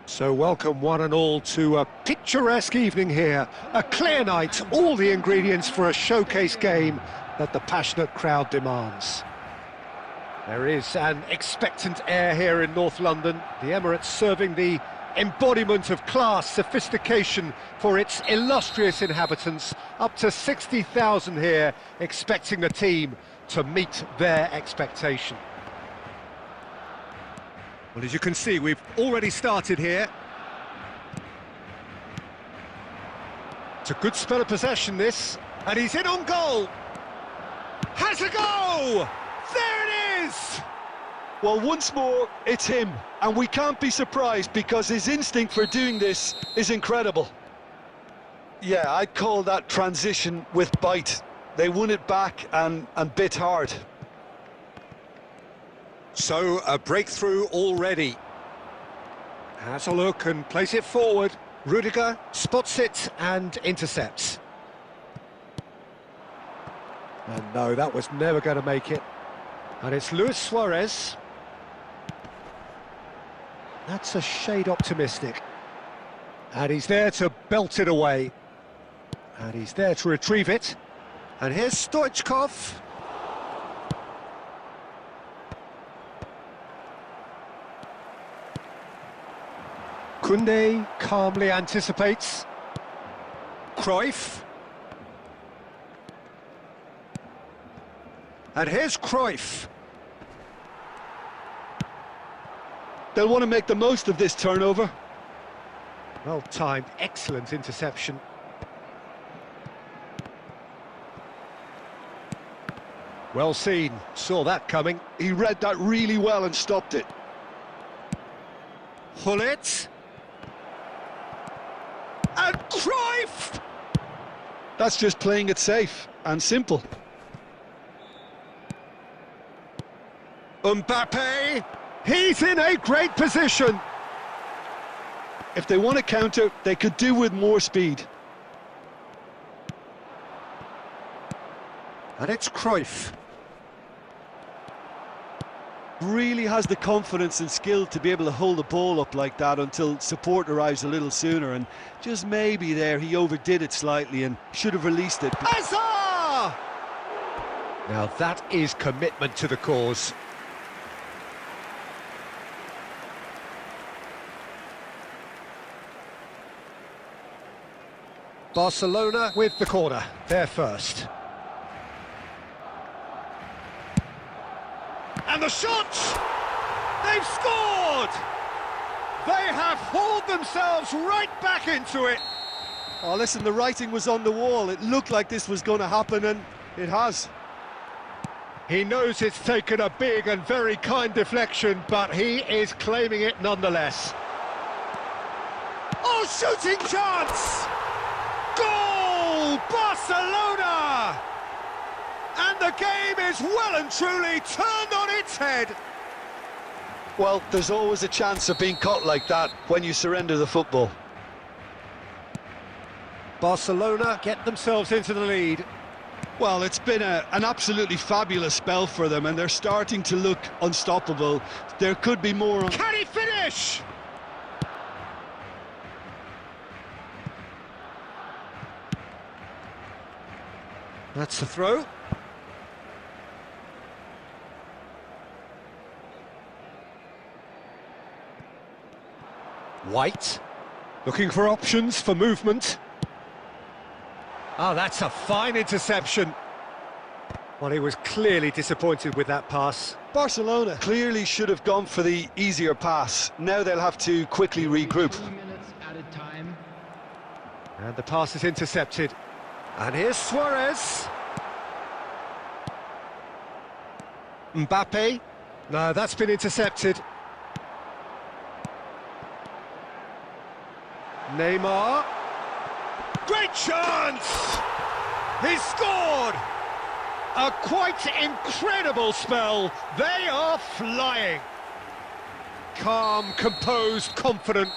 So welcome one and all to a picturesque evening here, a clear night, all the ingredients for a showcase game that the passionate crowd demands. There is an expectant air here in North London, the Emirates serving the embodiment of class, sophistication for its illustrious inhabitants, up to 60,000 here, expecting the team to meet their expectation. Well, as you can see, we've already started here. It's a good spell of possession, this. And he's in on goal. Has a go! There it is! Well, once more, it's him. And we can't be surprised because his instinct for doing this is incredible. Yeah, I'd call that transition with bite. They won it back and bit hard. So, a breakthrough already. Has a look and plays it forward. Rudiger spots it and intercepts. And no, that was never going to make it. And it's Luis Suarez. That's a shade optimistic. And he's there to belt it away. And he's there to retrieve it. And here's Stoichkov. Koundé calmly anticipates. Cruyff. And here's Cruyff. They'll want to make the most of this turnover. Well timed, excellent interception. Well seen, saw that coming. He read that really well and stopped it. Gullit. And Cruyff! That's just playing it safe and simple. Mbappe, he's in a great position. If they want to counter, they could do with more speed. And it's Cruyff. Really has the confidence and skill to be able to hold the ball up like that until support arrives a little sooner, and just maybe there he overdid it slightly and should have released it. Hazard! Now that is commitment to the cause. Barcelona with the corner, they're first. And the shot! They've scored! They have hauled themselves right back into it. Oh, listen, the writing was on the wall. It looked like this was going to happen, and it has. He knows it's taken a big and very kind deflection, but he is claiming it nonetheless. Oh, shooting chance! Goal! Barcelona! And the game is well and truly turned on its head. Well, there's always a chance of being caught like that when you surrender the football. Barcelona get themselves into the lead. Well, it's been an absolutely fabulous spell for them, and they're starting to look unstoppable. There could be more. Can he finish? That's the throw. White, looking for options for movement. Oh, that's a fine interception. Well, he was clearly disappointed with that pass. Barcelona clearly should have gone for the easier pass. Now they'll have to quickly regroup. 3 minutes added time. And the pass is intercepted. And here's Suarez. Mbappe. No, that's been intercepted. Neymar. Great chance! He scored! A quite incredible spell. They are flying. Calm, composed, confident.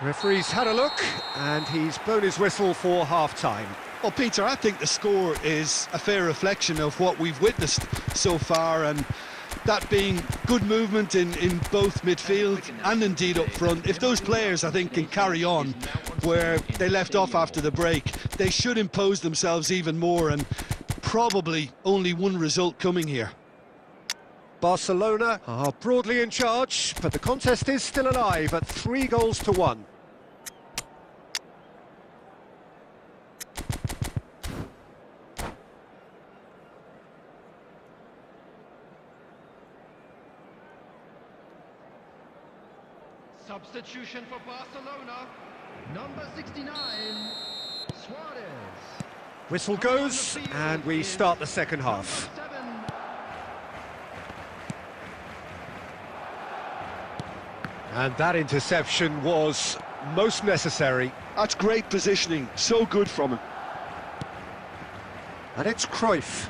Referee's had a look, and he's blown his whistle for half-time. Well, Peter, I think the score is a fair reflection of what we've witnessed so far, and that being good movement in both midfield and indeed up front. If those players, I think, can carry on where they left off after the break, they should impose themselves even more, and probably only one result coming here. Barcelona are broadly in charge, but the contest is still alive at 3-1. Substitution for Barcelona. Number 69, Suarez. Whistle goes, and we start the second half. Number 7. And that interception was most necessary. That's great positioning, so good from him. And it's Cruyff.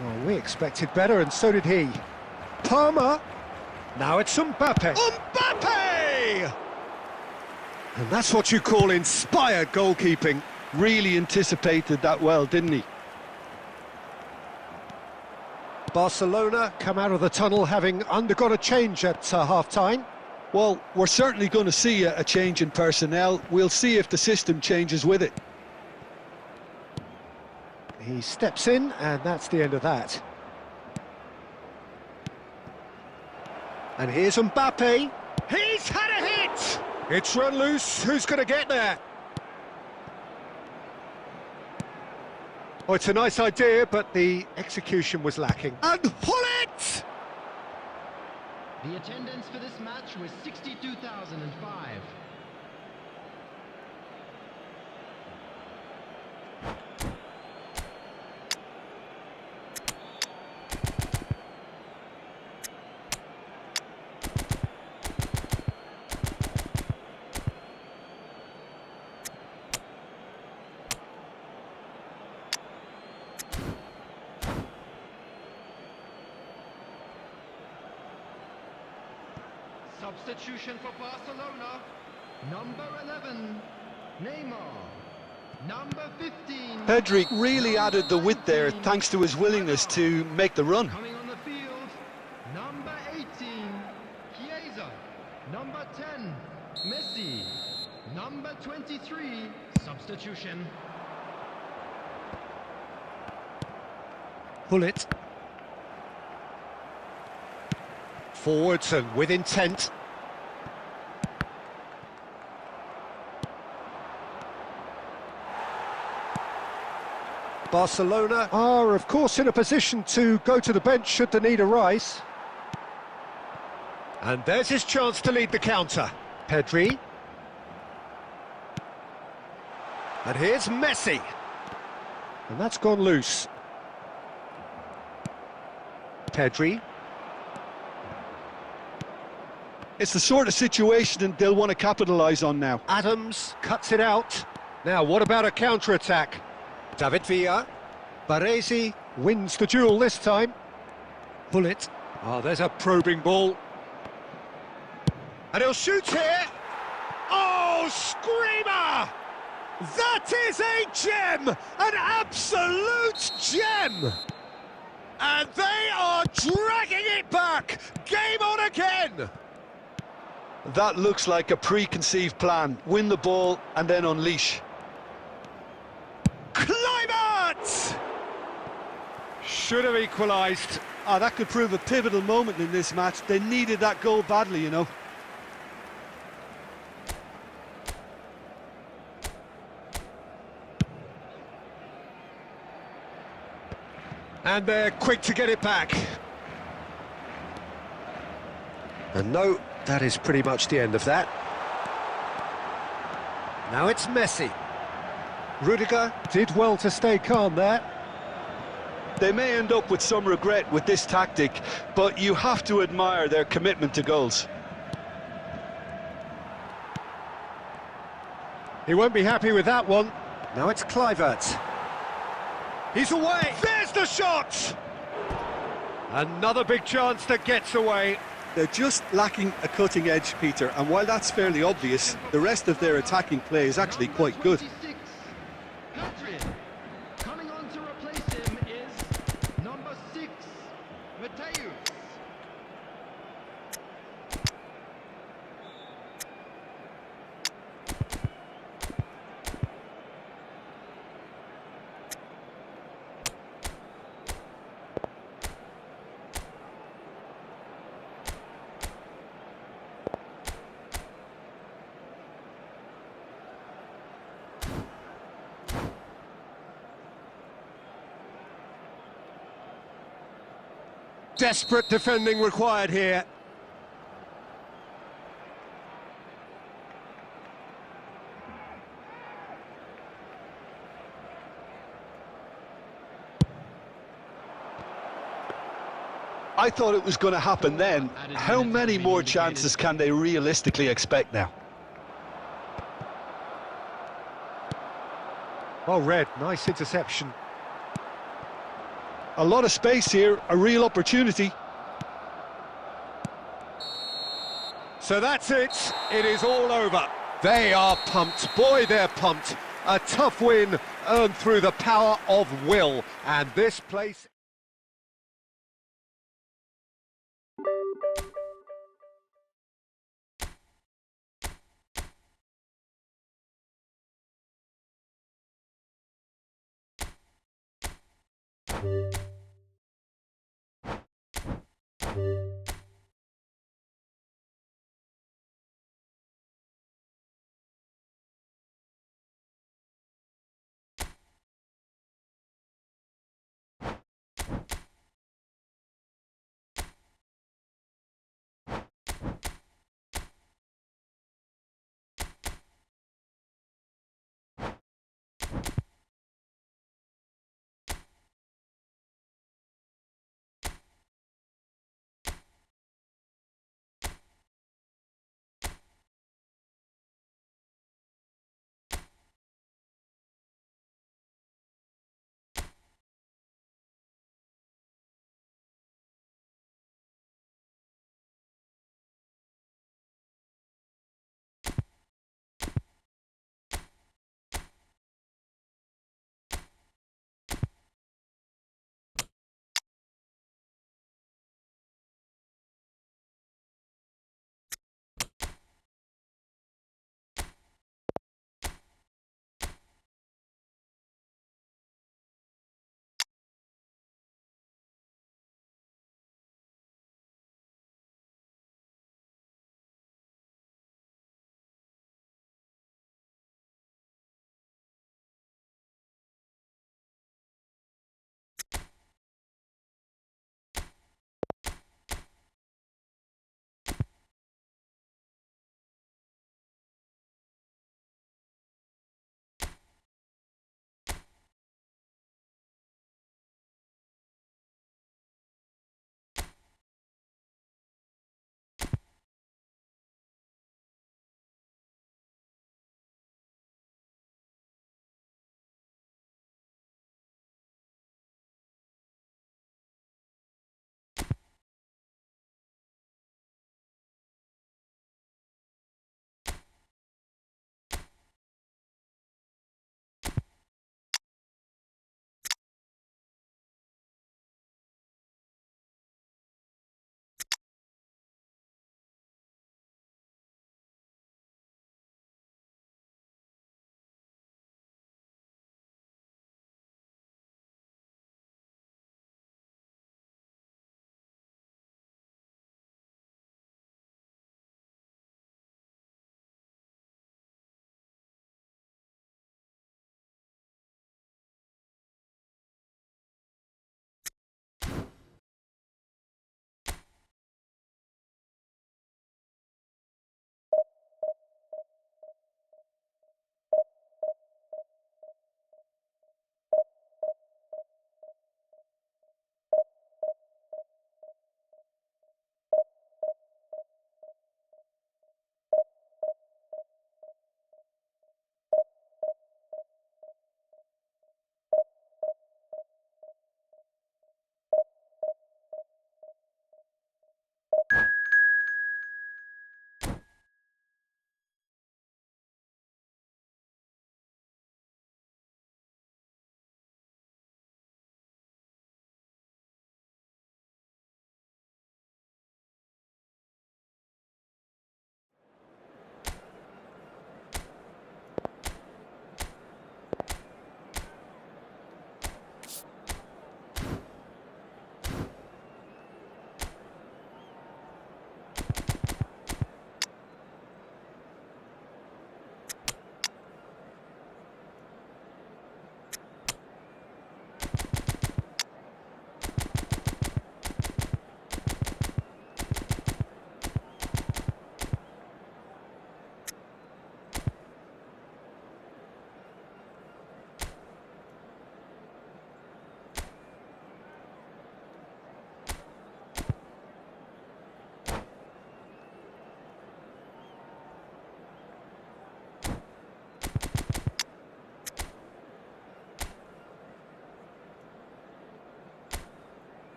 Well, we expected better, and so did he. Palmer. Now it's Mbappe. Mbappe! And that's what you call inspired goalkeeping. Really anticipated that well, didn't he? Barcelona come out of the tunnel having undergone a change at half-time. Well, we're certainly going to see a change in personnel. We'll see if the system changes with it. He steps in, and that's the end of that. And here's Mbappe. He's had a hit! It's run loose. Who's going to get there? Oh, it's a nice idea, but the execution was lacking. And Hullet! The attendance for this match was 62,005. Substitution for Barcelona. Number 11, Neymar. Number 15. Pedri really added the width there thanks to his willingness to make the run. Coming on the field, number 18, Chiesa. Number 10, Messi. Number 23, substitution. Hullet. Forwards and with intent. Barcelona are, of course, in a position to go to the bench should the need arise. And there's his chance to lead the counter. Pedri. And here's Messi. And that's gone loose. Pedri. It's the sort of situation they'll want to capitalise on now. Adams cuts it out. Now, what about a counter-attack? David Villa. Baresi wins the duel this time. Hullet. Oh, there's a probing ball. And he'll shoot here. Oh, screamer! That is a gem! An absolute gem! And they are dragging it back! Game on again! That looks like a preconceived plan. Win the ball and then unleash. Kluivert! Should have equalised. That could prove a pivotal moment in this match. They needed that goal badly, you know. And they're quick to get it back. And no, that is pretty much the end of that. Now it's Messi. Rudiger did well to stay calm there. They may end up with some regret with this tactic, but you have to admire their commitment to goals. He won't be happy with that one. Now it's Kluivert. He's away! There's the shot! Another big chance that gets away. They're just lacking a cutting edge, Peter, and while that's fairly obvious, the rest of their attacking play is actually quite good. 26, Patrick. Coming on to replace him is number 6, Mateus. Desperate defending required here. I thought it was going to happen then. How many more chances can they realistically expect now? Well read, nice interception. A lot of space here, a real opportunity. So that's it. It is all over. They are pumped. Boy, they're pumped. A tough win earned through the power of will. And this place...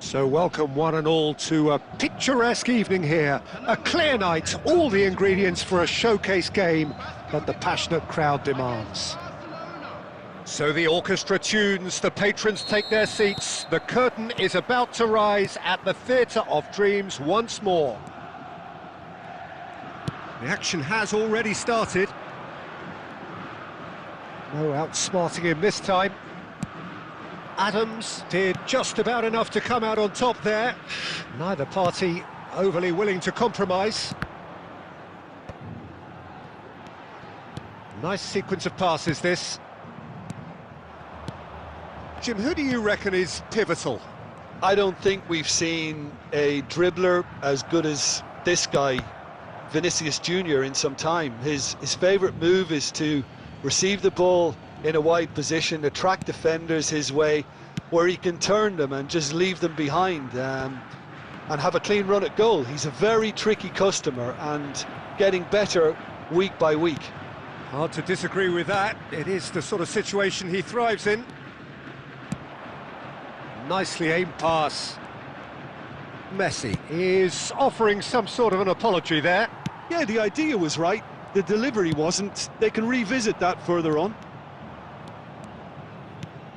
So welcome one and all to a picturesque evening here. A clear night, all the ingredients for a showcase game that the passionate crowd demands. So the orchestra tunes, the patrons take their seats. The curtain is about to rise at the Theatre of Dreams once more. The action has already started. No outsmarting him this time. Adams did just about enough to come out on top there. Neither party overly willing to compromise. Nice sequence of passes, this. Jim, who do you reckon is pivotal? I don't think we've seen a dribbler as good as this guy, Vinicius Junior, in some time. His favourite move is to receive the ball in a wide position, attract defenders his way, where he can turn them and just leave them behind and have a clean run at goal. He's a very tricky customer and getting better week by week. Hard to disagree with that. It is the sort of situation he thrives in. Nicely aimed pass. Messi is offering some sort of an apology there. Yeah, the idea was right. The delivery wasn't. They can revisit that further on.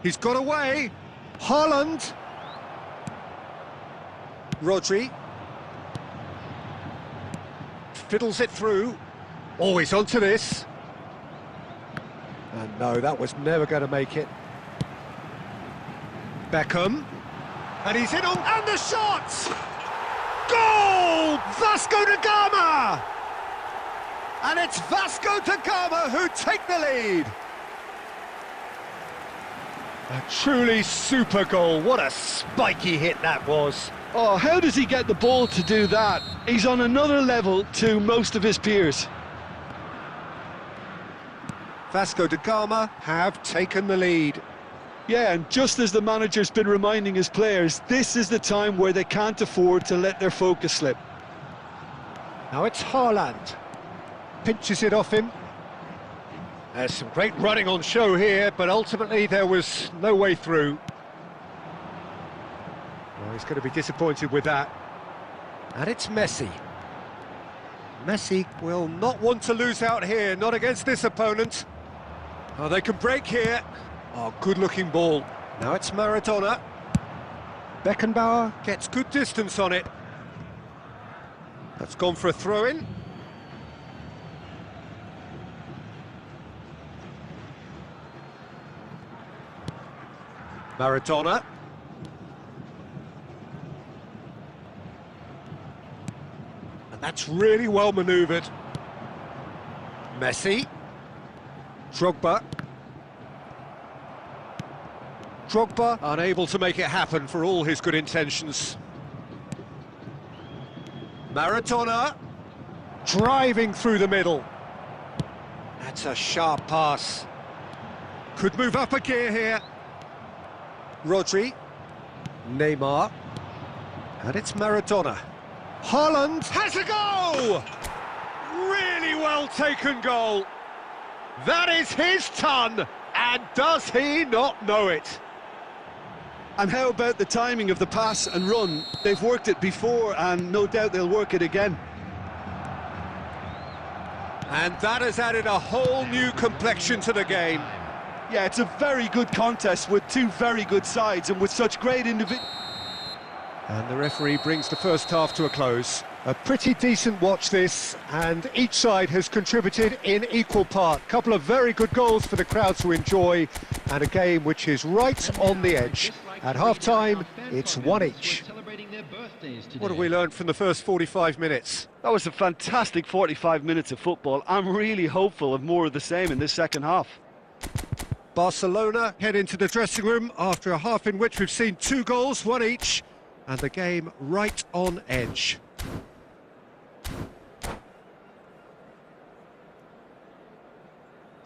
He's got away. Haaland. Rodri. Fiddles it through. Always onto this. And no, that was never going to make it. Beckham. And he's in on... And the shot! Goal! Vasco da Gama! And it's Vasco da Gama who take the lead. A truly super goal. What a spiky hit that was. Oh, how does he get the ball to do that? He's on another level to most of his peers. Vasco da Gama have taken the lead. Yeah, and just as the manager's been reminding his players, this is the time where they can't afford to let their focus slip. Now it's Haaland. Pinches it off him. There's some great running on show here, but ultimately there was no way through. Well, he's going to be disappointed with that. And it's Messi. Messi will not want to lose out here, not against this opponent. Oh, they can break here. Oh, good-looking ball. Now it's Maradona. Beckenbauer gets good distance on it. That's gone for a throw-in. Maradona. And that's really well manoeuvred. Messi. Drogba. Drogba unable to make it happen for all his good intentions. Maradona driving through the middle. That's a sharp pass. Could move up a gear here. Rodri. Neymar. And it's Maradona. Haaland has a goal! Really well taken goal. That is his ton, and does he not know it? And how about the timing of the pass and run? They've worked it before, and no doubt they'll work it again. And that has added a whole new complexion to the game. Yeah, it's a very good contest with two very good sides and with such great individuals. And the referee brings the first half to a close. A pretty decent watch this, and each side has contributed in equal part. Couple of very good goals for the crowd to enjoy, and a game which is right on the edge. At half-time, it's one each. What have we learned from the first 45 minutes? That was a fantastic 45 minutes of football. I'm really hopeful of more of the same in this second half. Barcelona head into the dressing room after a half in which we've seen 2 goals, one each, and the game right on edge.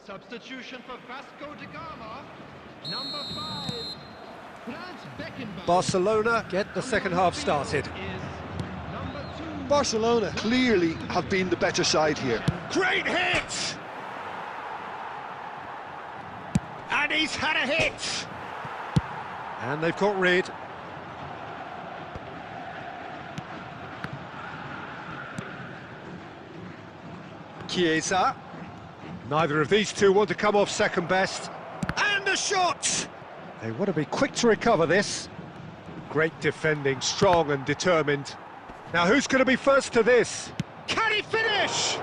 Substitution for Vasco da Gama, number 5, Franz Beckenbauer. Barcelona get the second half started. Is number 2. Barcelona clearly have been the better side here. Great hit! And he's had a hit! And they've got rid. Chiesa. Neither of these two want to come off second best. And a shot! They want to be quick to recover this. Great defending, strong and determined. Now who's going to be first to this? Can he finish?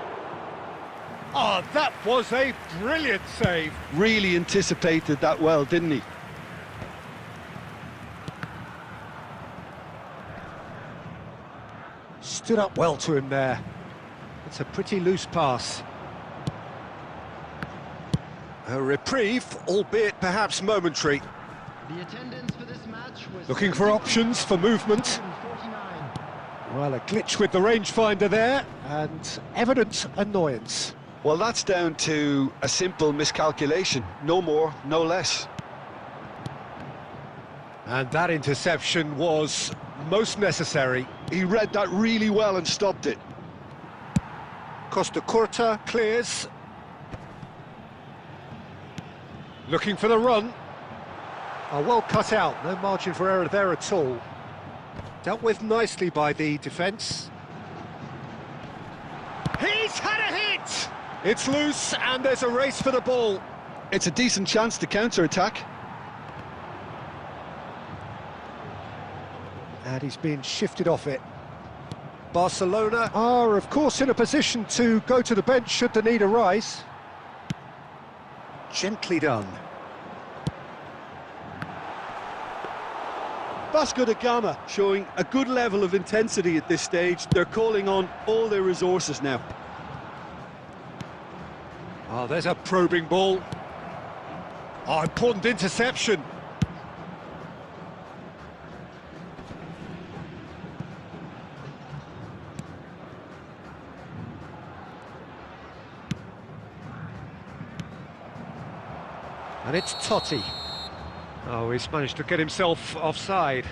Oh, that was a brilliant save. Really anticipated that well, didn't he? Stood up well to him there. It's a pretty loose pass. A reprieve, albeit perhaps momentary. The attendance for this match was Looking for options for movement. 49. Well, a glitch with the rangefinder there, and evident annoyance. Well, that's down to a simple miscalculation. No more, no less. And that interception was most necessary. He read that really well and stopped it. Costa Curta clears. Looking for the run. Oh, well cut out, no margin for error there at all. Dealt with nicely by the defence. He's had a hit! It's loose and there's a race for the ball. It's a decent chance to counter-attack. And he's been shifted off it. Barcelona are, of course, in a position to go to the bench should the need arise. Gently done. Vasco da Gama showing a good level of intensity at this stage. They're calling on all their resources now. Oh, there's a probing ball. Oh, important interception. And it's Totti. Oh, he's managed to get himself offside.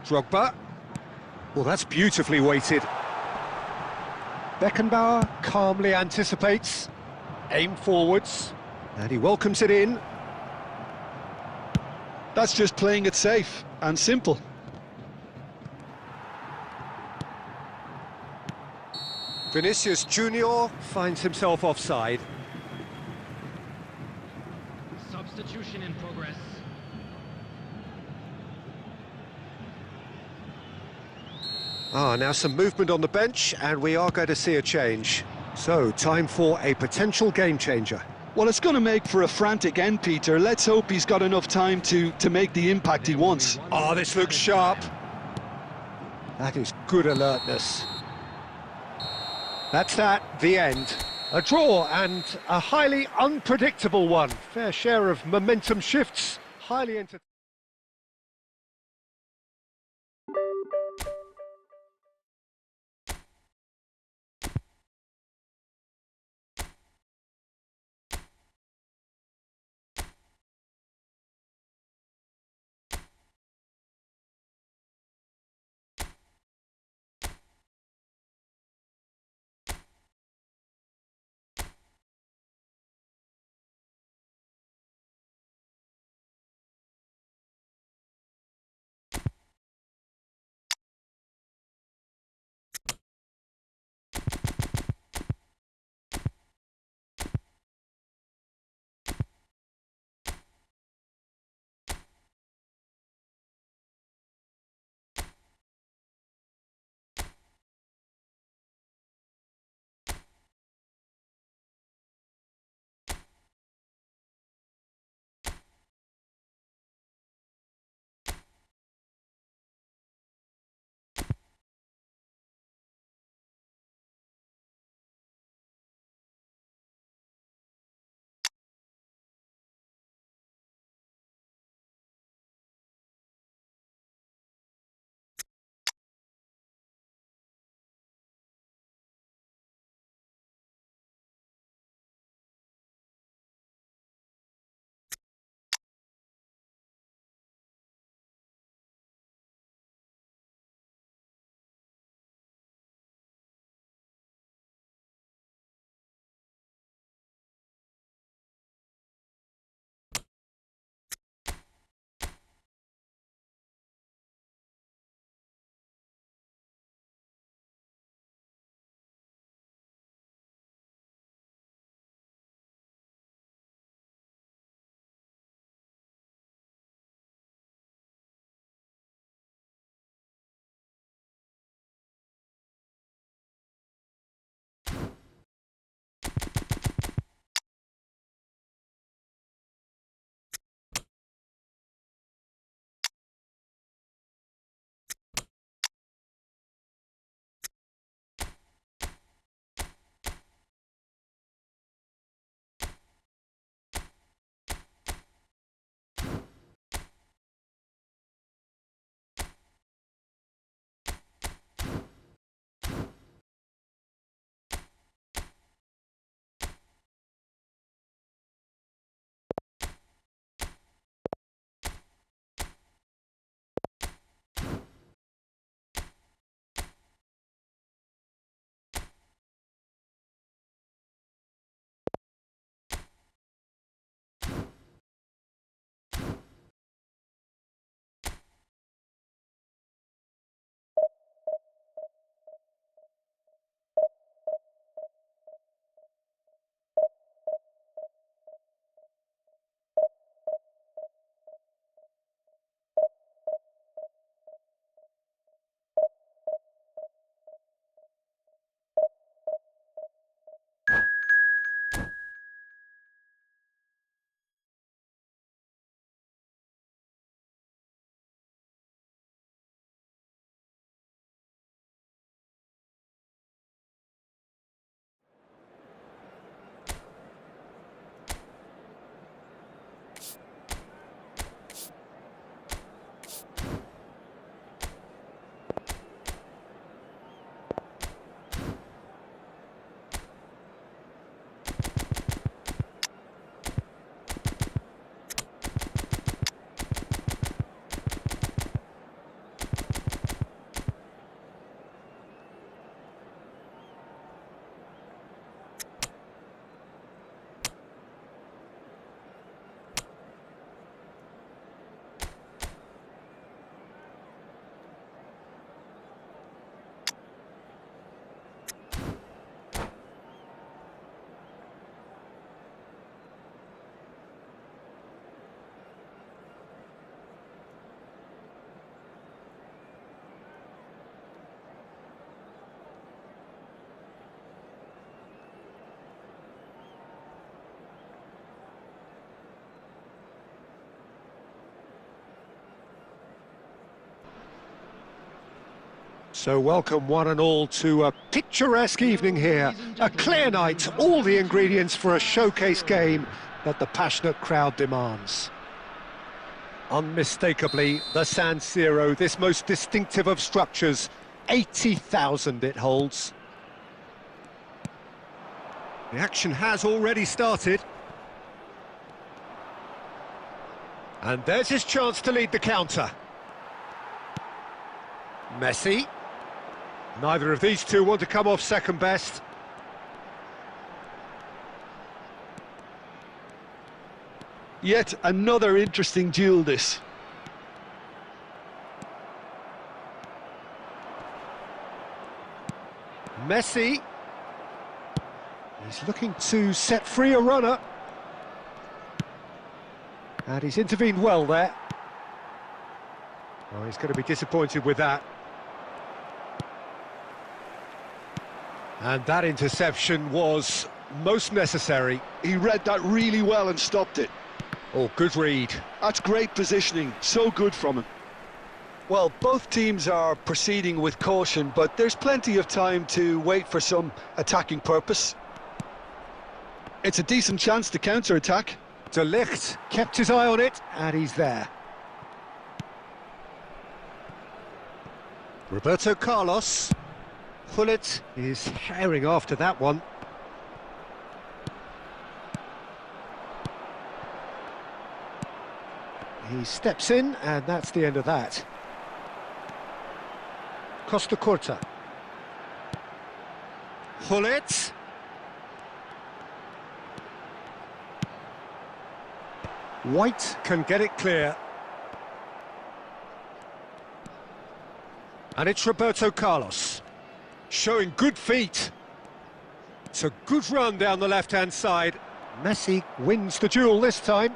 Drogba. Well, that's beautifully weighted. Beckenbauer calmly anticipates. Aim forwards. And he welcomes it in. That's just playing it safe and simple. Vinicius Junior finds himself offside. Substitution in progress. Now some movement on the bench, and we are going to see a change. So, time for a potential game changer. Well, it's going to make for a frantic end, Peter. Let's hope he's got enough time to make the impact he wants. Oh, this looks sharp. That is good alertness. That's the end. A draw and a highly unpredictable one. Fair share of momentum shifts, highly entertaining. So welcome one and all to a picturesque evening here. A clear night, all the ingredients for a showcase game that the passionate crowd demands. Unmistakably, the San Siro, this most distinctive of structures, 80,000 it holds. The action has already started. And there's his chance to lead the counter. Messi. Neither of these two want to come off second best. Yet another interesting duel, this. Messi. He's looking to set free a runner. And he's intervened well there. Oh, he's going to be disappointed with that. And that interception was most necessary. He read that really well and stopped it. Oh, good read. That's great positioning, so good from him. Well, both teams are proceeding with caution, but there's plenty of time to wait for some attacking purpose. It's a decent chance to counter-attack. De Ligt kept his eye on it, and he's there. Roberto Carlos. Gullit is herring after that one. He steps in, and that's the end of that. Costa Curta. Gullit. White can get it clear. And it's Roberto Carlos. Showing good feet. It's a good run down the left-hand side. Messi wins the duel this time.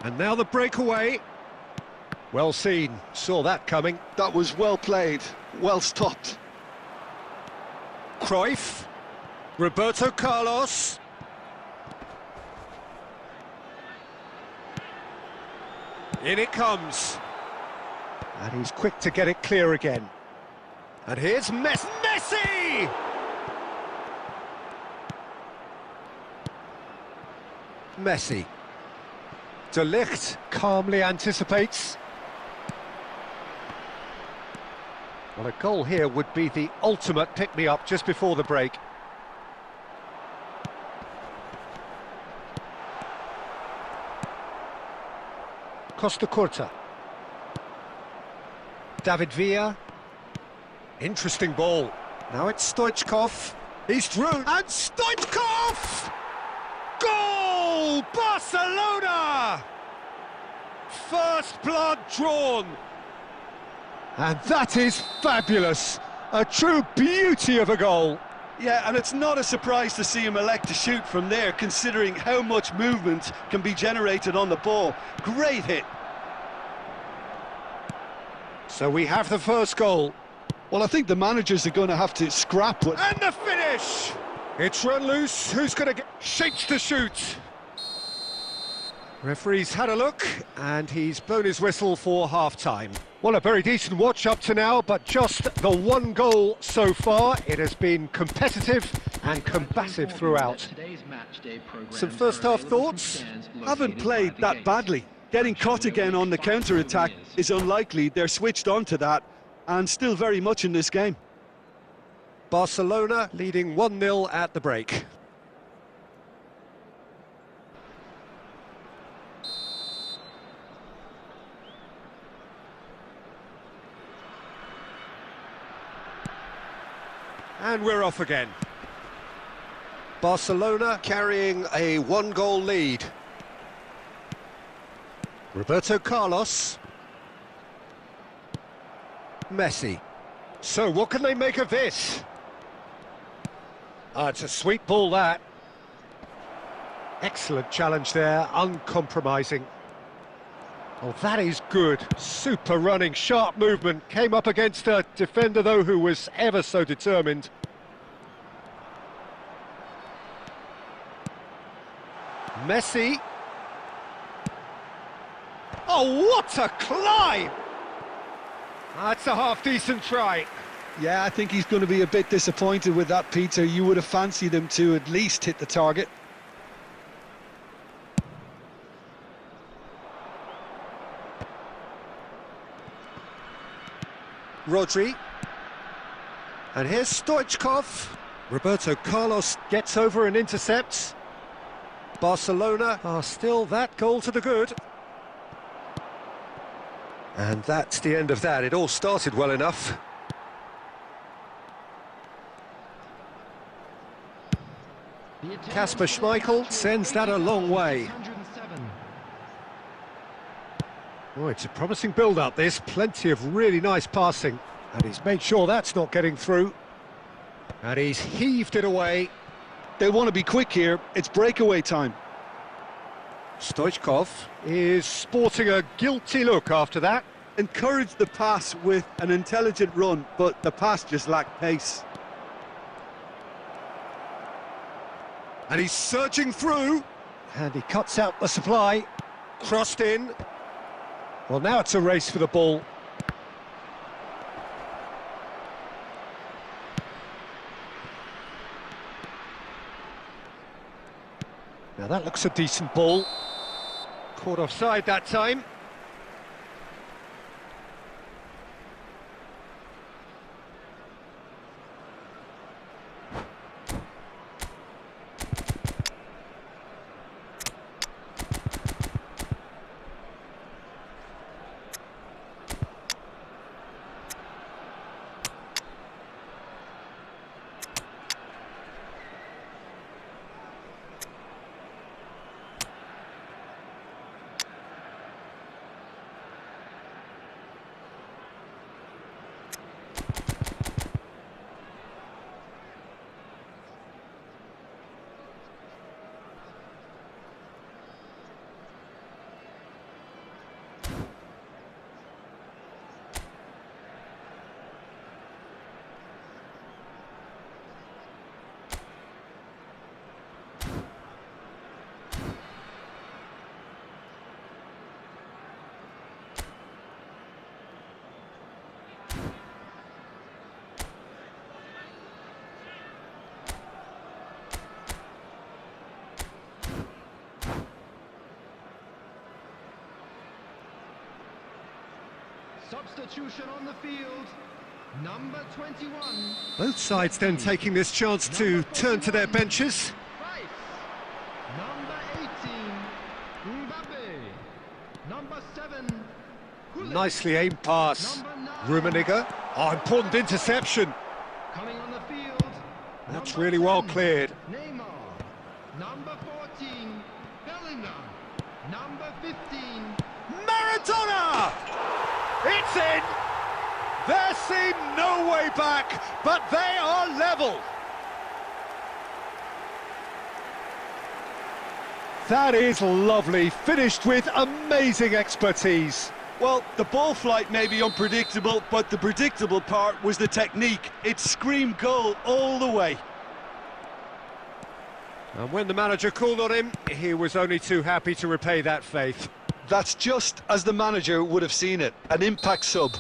And now the breakaway. Well seen, saw that coming. That was well played, well stopped. Cruyff. Roberto Carlos. In it comes. And he's quick to get it clear again. And here's Messi! Messi. De Ligt calmly anticipates. Well, a goal here would be the ultimate pick-me-up just before the break. Costa Curta. David Villa. Interesting ball. Now it's Stoichkov. He's through. And Stoichkov! Goal! Barcelona! First blood drawn. And that is fabulous. A true beauty of a goal. Yeah, and it's not a surprise to see him elect to shoot from there, considering how much movement can be generated on the ball. Great hit. So we have the first goal. Well, I think the managers are going to have to scrap it. And the finish! It's run loose. Who's going to get shapes to shoot? Referee's had a look, and he's blown his whistle for half-time. Well, a very decent watch up to now, but just the one goal so far. It has been competitive and combative throughout. Some first-half thoughts? Haven't played that badly. Getting caught again on the counter-attack is unlikely. They're switched on to that, and still very much in this game. Barcelona leading 1-0 at the break. And we're off again. Barcelona carrying a one-goal lead. Roberto Carlos. Messi. So what can they make of this? It's a sweet ball, that. Excellent challenge there, uncompromising. Oh, that is good. Super running, sharp movement. Came up against a defender, though, who was ever so determined. Messi. Oh, what a climb! That's a half-decent try. Yeah, I think he's going to be a bit disappointed with that, Peter. You would have fancied him to at least hit the target. Rodri. And here's Stoichkov. Roberto Carlos gets over and intercepts. Barcelona are still that goal to the good. And that's the end of that. It all started well enough. Kasper Schmeichel sends that a long way. Oh, it's a promising build-up, this. Plenty of really nice passing. And he's made sure that's not getting through. And he's heaved it away. They'll want to be quick here. It's breakaway time. Stoichkov is sporting a guilty look after that. Encouraged the pass with an intelligent run, but the pass just lacked pace. And he's surging through. And he cuts out the supply. Crossed in. Well, now it's a race for the ball. Now that looks a decent ball. Caught offside that time. Substitution on the field, number 21. Both sides then taking this chance to turn to their benches. Price. Number 18, Mbappe. Number 7, Gullit. Nicely aimed pass. Number 9, Rummenigge. Oh, important interception. coming on the field. That's number really well 10, cleared. Neymar. Number 14, Bellingham. Number 15, Maradona! It's in! There seemed no way back, but they are level. That is lovely, finished with amazing expertise. Well, the ball flight may be unpredictable, but the predictable part was the technique. It screamed goal all the way. And when the manager called on him, he was only too happy to repay that faith. That's just as the manager would have seen it, an impact sub.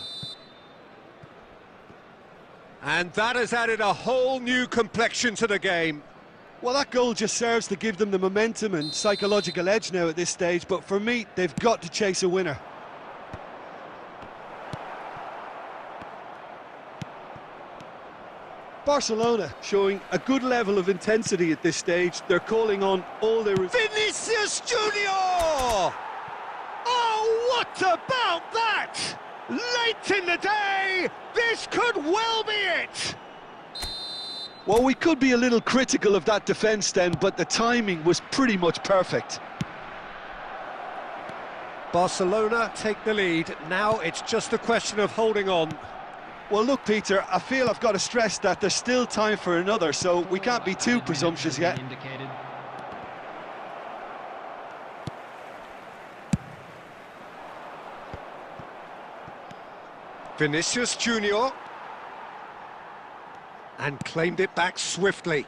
And that has added a whole new complexion to the game. Well, that goal just serves to give them the momentum and psychological edge now at this stage, but for me, they've got to chase a winner. Barcelona showing a good level of intensity at this stage. They're calling on all their... Vinicius Junior! Oh, what about that? Late in the day, this could well be it. Well, we could be a little critical of that defence then, but the timing was pretty much perfect. Barcelona take the lead. Now it's just a question of holding on. Well, look, Peter, I feel I've got to stress that there's still time for another, so we can't be too presumptuous yet. Indicated. Vinicius Junior. And claimed it back swiftly.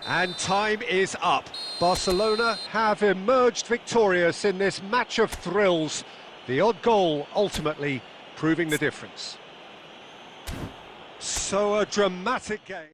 And time is up. Barcelona have emerged victorious in this match of thrills. The odd goal ultimately proving the difference. So a dramatic game.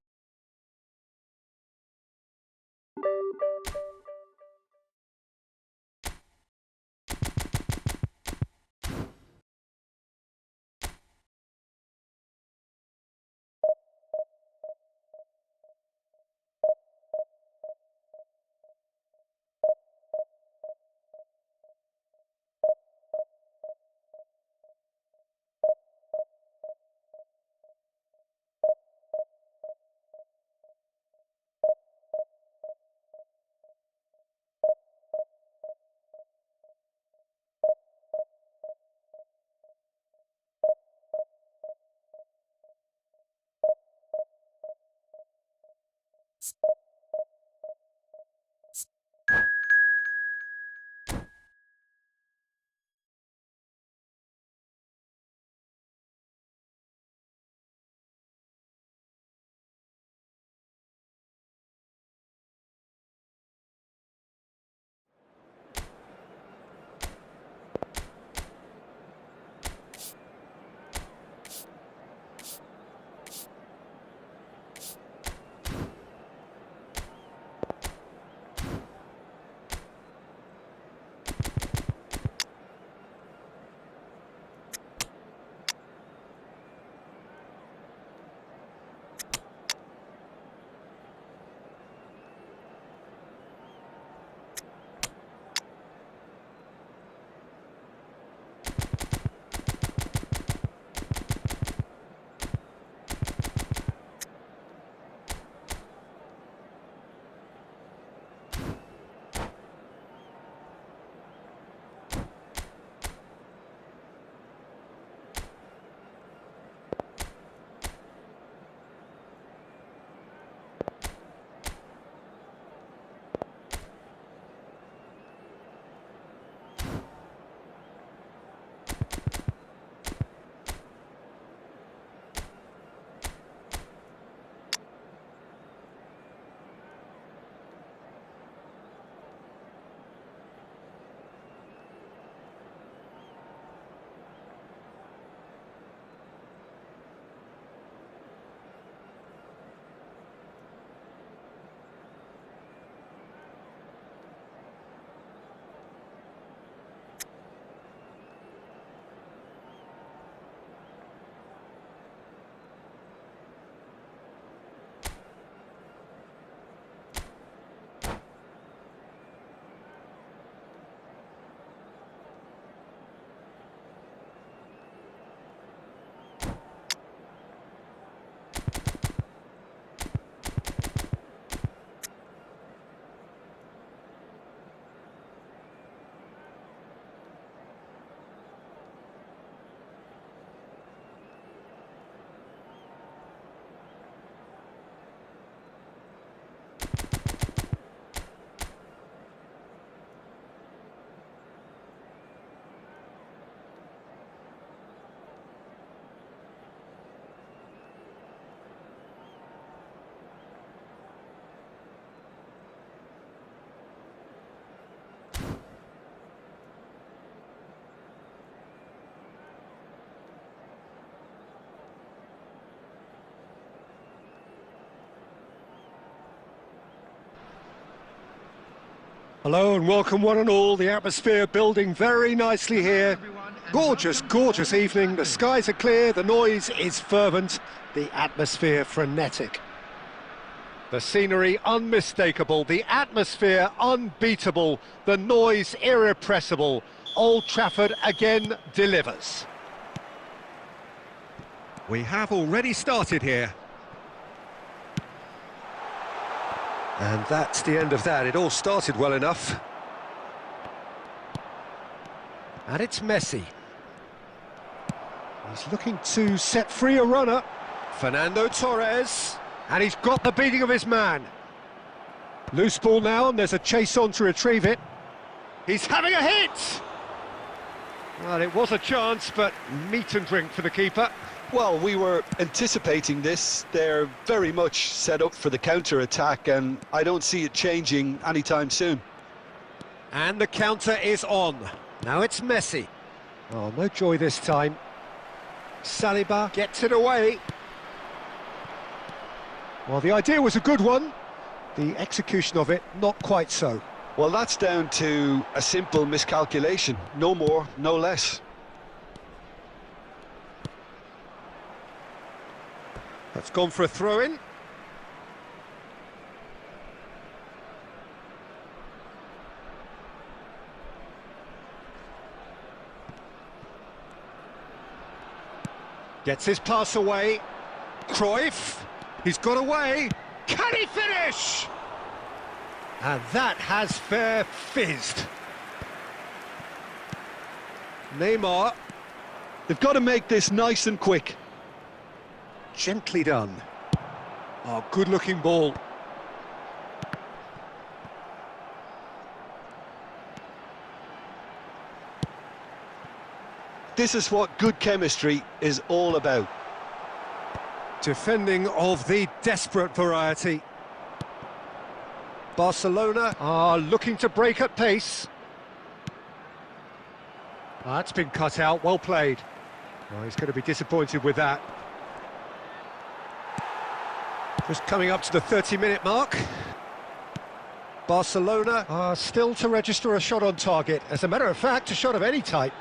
Hello and welcome one and all, the atmosphere building very nicely here. Gorgeous, gorgeous evening, the skies are clear, the noise is fervent, the atmosphere frenetic. The scenery unmistakable, the atmosphere unbeatable, the noise irrepressible. Old Trafford again delivers. We have already started here. And that's the end of that. It all started well enough. And it's Messi. He's looking to set free a runner. Fernando Torres. And he's got the beating of his man. Loose ball now, and there's a chase on to retrieve it. He's having a hit! Well, it was a chance, but meat and drink for the keeper. Well, we were anticipating this. They're very much set up for the counter-attack, and I don't see it changing anytime soon. And the counter is on. Now it's Messi. Oh, no joy this time. Saliba gets it away. Well, the idea was a good one. The execution of it, not quite so. Well, that's down to a simple miscalculation. No more, no less. That's gone for a throw-in. Gets his pass away. Cruyff, he's got away. Can he finish? And that has fair fizzed. Neymar. They've got to make this nice and quick. Gently done. Oh, good-looking ball. This is what good chemistry is all about. Defending of the desperate variety. Barcelona are looking to break at pace. That's been cut out, well played. Oh, he's going to be disappointed with that. Just coming up to the 30-minute mark. Barcelona are still to register a shot on target. As a matter of fact, a shot of any type.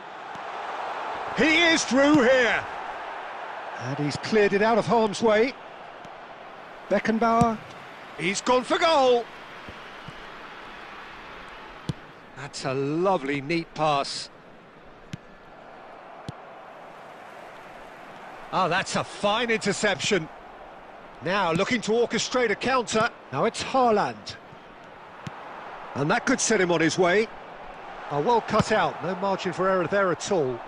He is through here. And he's cleared it out of harm's way. Beckenbauer, he's gone for goal. That's a lovely, neat pass. Oh, that's a fine interception. Now looking to orchestrate a counter. Now it's Haaland. And that could set him on his way. Oh, well cut out, no margin for error there at all.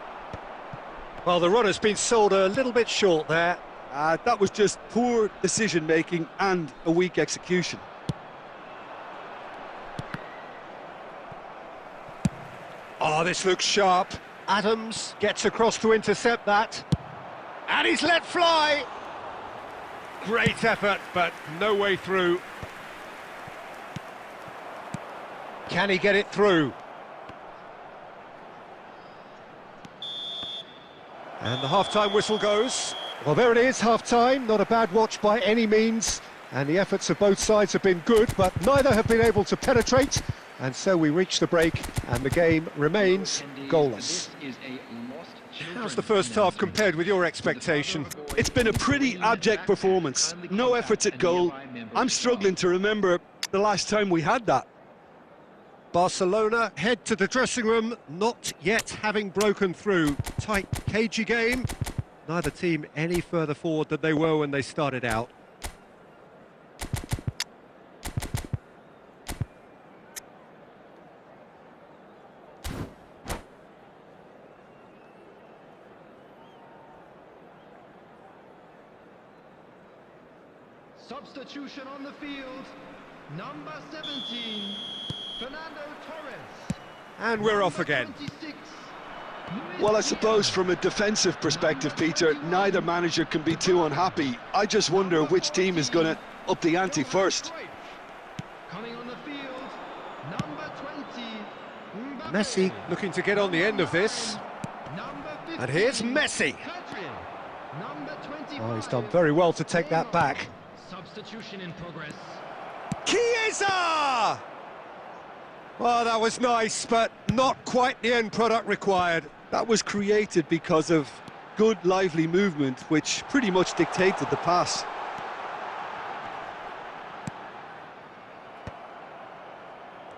Well, the runner's been sold a little bit short there. That was just poor decision-making and a weak execution. Oh, this looks sharp. Adams gets across to intercept that. And he's let fly. Great effort, but no way through. Can he get it through? And the half-time whistle goes. Well, there it is, half-time. Not a bad watch by any means. And the efforts of both sides have been good, but neither have been able to penetrate. And so we reach the break, and the game remains goalless. How's the first half compared with your expectation? It's been a pretty abject performance. No efforts at goal. I'm struggling to remember the last time we had that. Barcelona head to the dressing room, not yet having broken through. Tight, cagey game. Neither team any further forward than they were when they started out. Substitution on the field. Number 17, Fernando Torres. And we're off again. 26, Well, I suppose from a defensive perspective, Peter, neither manager can be too unhappy. I just wonder which team is going to up the ante first. coming on the field, number 20, Mbappe. Messi looking to get on the end of this. Number 15, And here's Messi. Pedri. Number 25. Oh, he's done very well to take that back. Substitution in progress. Chiesa! Well, that was nice, but not quite the end product required. That was created because of good, lively movement, which pretty much dictated the pass.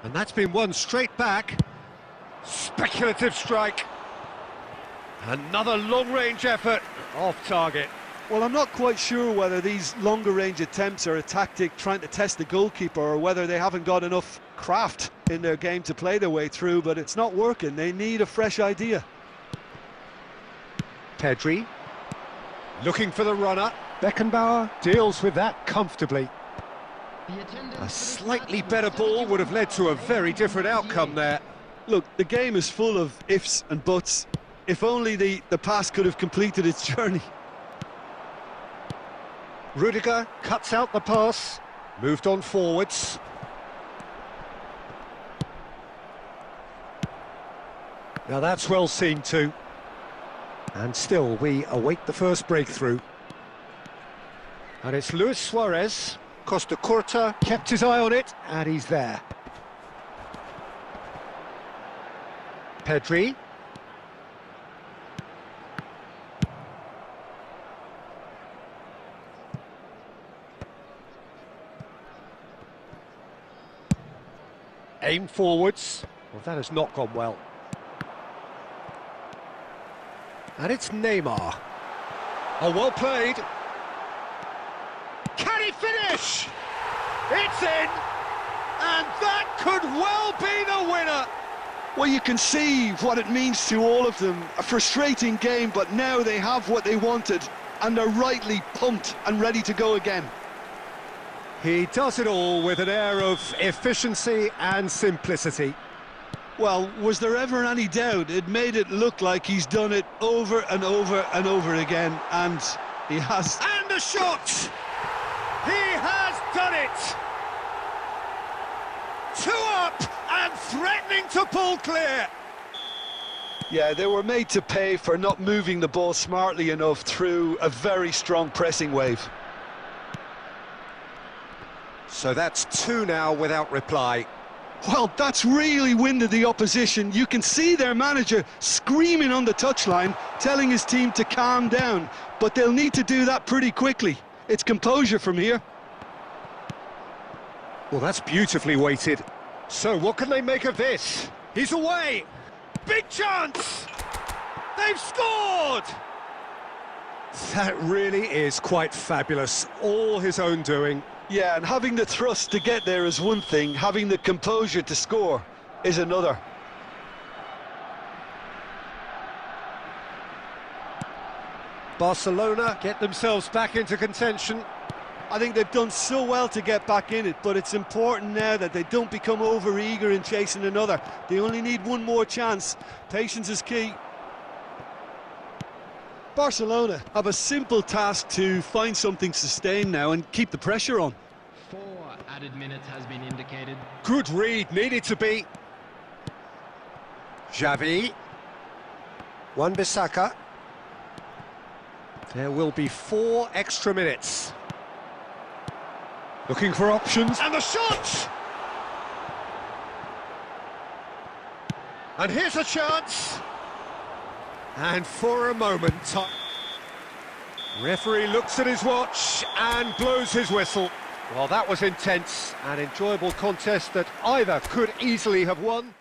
And that's been won straight back. Speculative strike. Another long-range effort. Off target. Well, I'm not quite sure whether these longer-range attempts are a tactic trying to test the goalkeeper or whether they haven't got enough craft in their game to play their way through, but it's not working. They need a fresh idea. Pedri. Looking for the runner. Beckenbauer deals with that comfortably. The attendance A for this slightly match better was ball would have led to a very different outcome there. Look, the game is full of ifs and buts. If only the pass could have completed its journey. Rudiger cuts out the pass. Moved on forwards. Now that's well seen too. And still, we await the first breakthrough. And it's Luis Suarez. Costa Curta kept his eye on it, and he's there. Pedri. Aim forwards. Well, that has not gone well. And it's Neymar. Oh, well played. Can he finish? It's in! And that could well be the winner! Well, you can see what it means to all of them. A frustrating game, but now they have what they wanted, and they're rightly pumped and ready to go again. He does it all with an air of efficiency and simplicity. Well, was there ever any doubt? It made it look like he's done it over and over and over again, and he has. And a shot! He has done it! 2 up and threatening to pull clear. Yeah, they were made to pay for not moving the ball smartly enough through a very strong pressing wave. So that's 2 now without reply. Well, that's really winded the opposition. You can see their manager screaming on the touchline, telling his team to calm down, but they'll need to do that pretty quickly. It's composure from here. Well, that's beautifully weighted. So what can they make of this? He's away! Big chance! They've scored! That really is quite fabulous. All his own doing. Yeah, and having the thrust to get there is one thing, having the composure to score is another. Barcelona get themselves back into contention. I think they've done so well to get back in it, but it's important now that they don't become over-eager in chasing another. They only need one more chance. Patience is key. Barcelona have a simple task to find something sustained now and keep the pressure on. 4 added minutes has been indicated. Good read, needed to be. Xavi. Wan-Bissaka. There will be 4 extra minutes. Looking for options. And the shot! And here's a chance. And for a moment, referee looks at his watch and blows his whistle. Well, that was intense, an enjoyable contest that either could easily have won.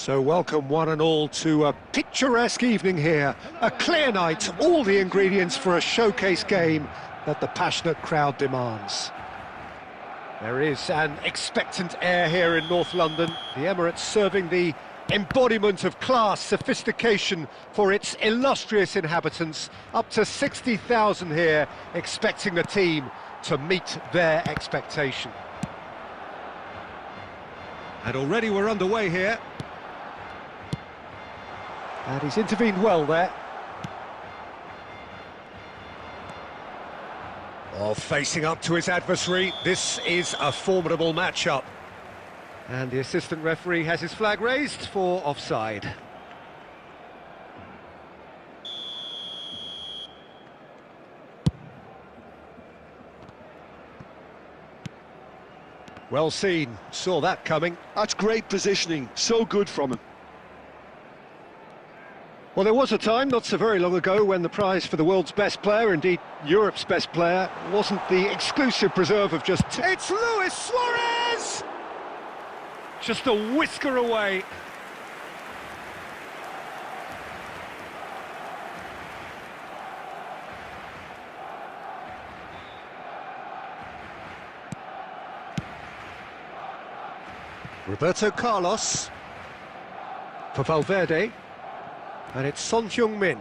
So welcome one and all to a picturesque evening here. A clear night, all the ingredients for a showcase game that the passionate crowd demands. There is an expectant air here in North London. The Emirates serving the embodiment of class, sophistication for its illustrious inhabitants. Up to 60,000 here, expecting the team to meet their expectation. And already we're underway here. And he's intervened well there. Oh, facing up to his adversary, this is a formidable matchup. And the assistant referee has his flag raised for offside. Well seen, saw that coming. That's great positioning, so good from him. Well, there was a time, not so very long ago, when the prize for the world's best player, indeed Europe's best player, wasn't the exclusive preserve of just... It's Luis Suarez! Just a whisker away. Roberto Carlos for Valverde. And it's Son Heung-min.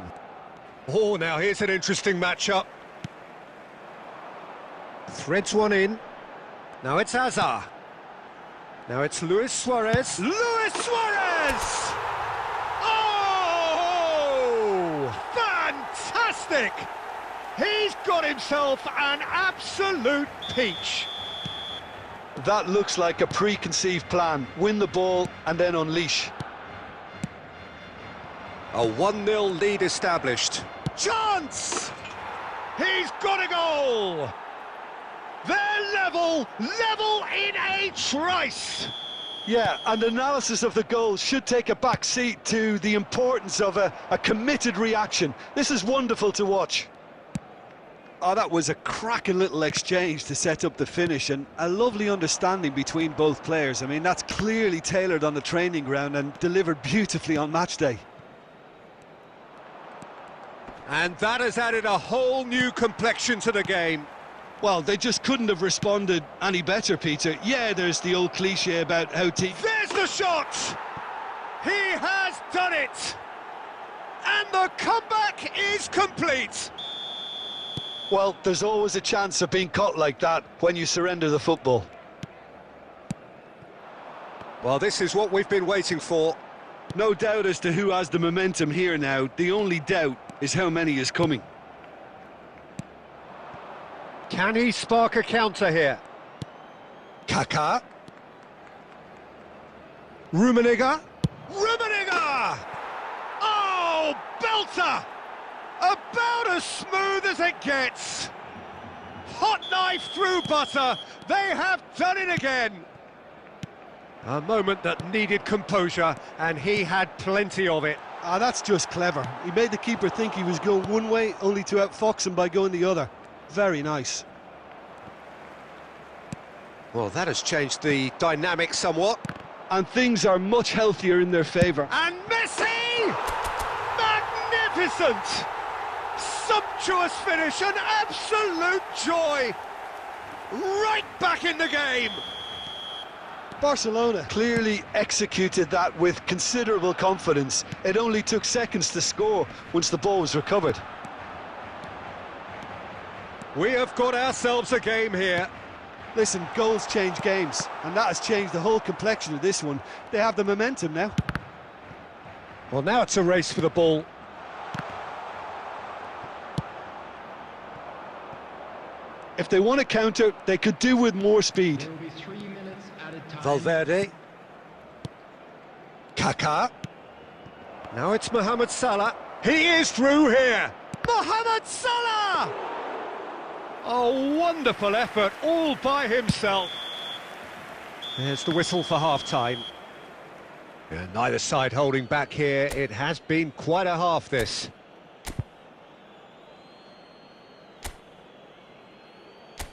Oh, now here's an interesting matchup. Threads one in. Now it's Hazard. Now it's Luis Suarez. Luis Suarez! Oh! Fantastic! He's got himself an absolute peach. That looks like a preconceived plan. Win the ball and then unleash. A 1-0 lead established. Chance! He's got a goal! They're level in a trice! Yeah, and analysis of the goal should take a back seat to the importance of a committed reaction. This is wonderful to watch. Oh, that was a cracking little exchange to set up the finish, and a lovely understanding between both players. I mean, that's clearly tailored on the training ground and delivered beautifully on match day. And that has added a whole new complexion to the game. Well, they just couldn't have responded any better, Peter. Yeah, there's the old cliche about how teams... There's the shot! He has done it! And the comeback is complete! Well, there's always a chance of being caught like that when you surrender the football. Well, this is what we've been waiting for. No doubt as to who has the momentum here now. The only doubt is how many is coming. Can he spark a counter here? Kaká. Rummenigge. Rummenigge! Oh, belter! About as smooth as it gets. Hot knife through butter. They have done it again. A moment that needed composure, and he had plenty of it. Ah, that's just clever. He made the keeper think he was going one way, only to outfox him by going the other. Very nice. Well, that has changed the dynamic somewhat. And things are much healthier in their favour. And Messi! Magnificent! Sumptuous finish, an absolute joy! Right back in the game! Barcelona Clearly executed that with considerable confidence. It only took seconds to score once the ball was recovered. We have got ourselves a game here. Listen, goals change games, and that has changed the whole complexion of this one. They have the momentum now. Well, now it's a race for the ball. If they want to counter, they could do with more speed. There will be 3 minutes added time. Valverde. Kaká. Now it's Mohamed Salah. He is through here. Mohamed Salah! A wonderful effort all by himself. There's the whistle for half-time. Neither side holding back here. It has been quite a half, this.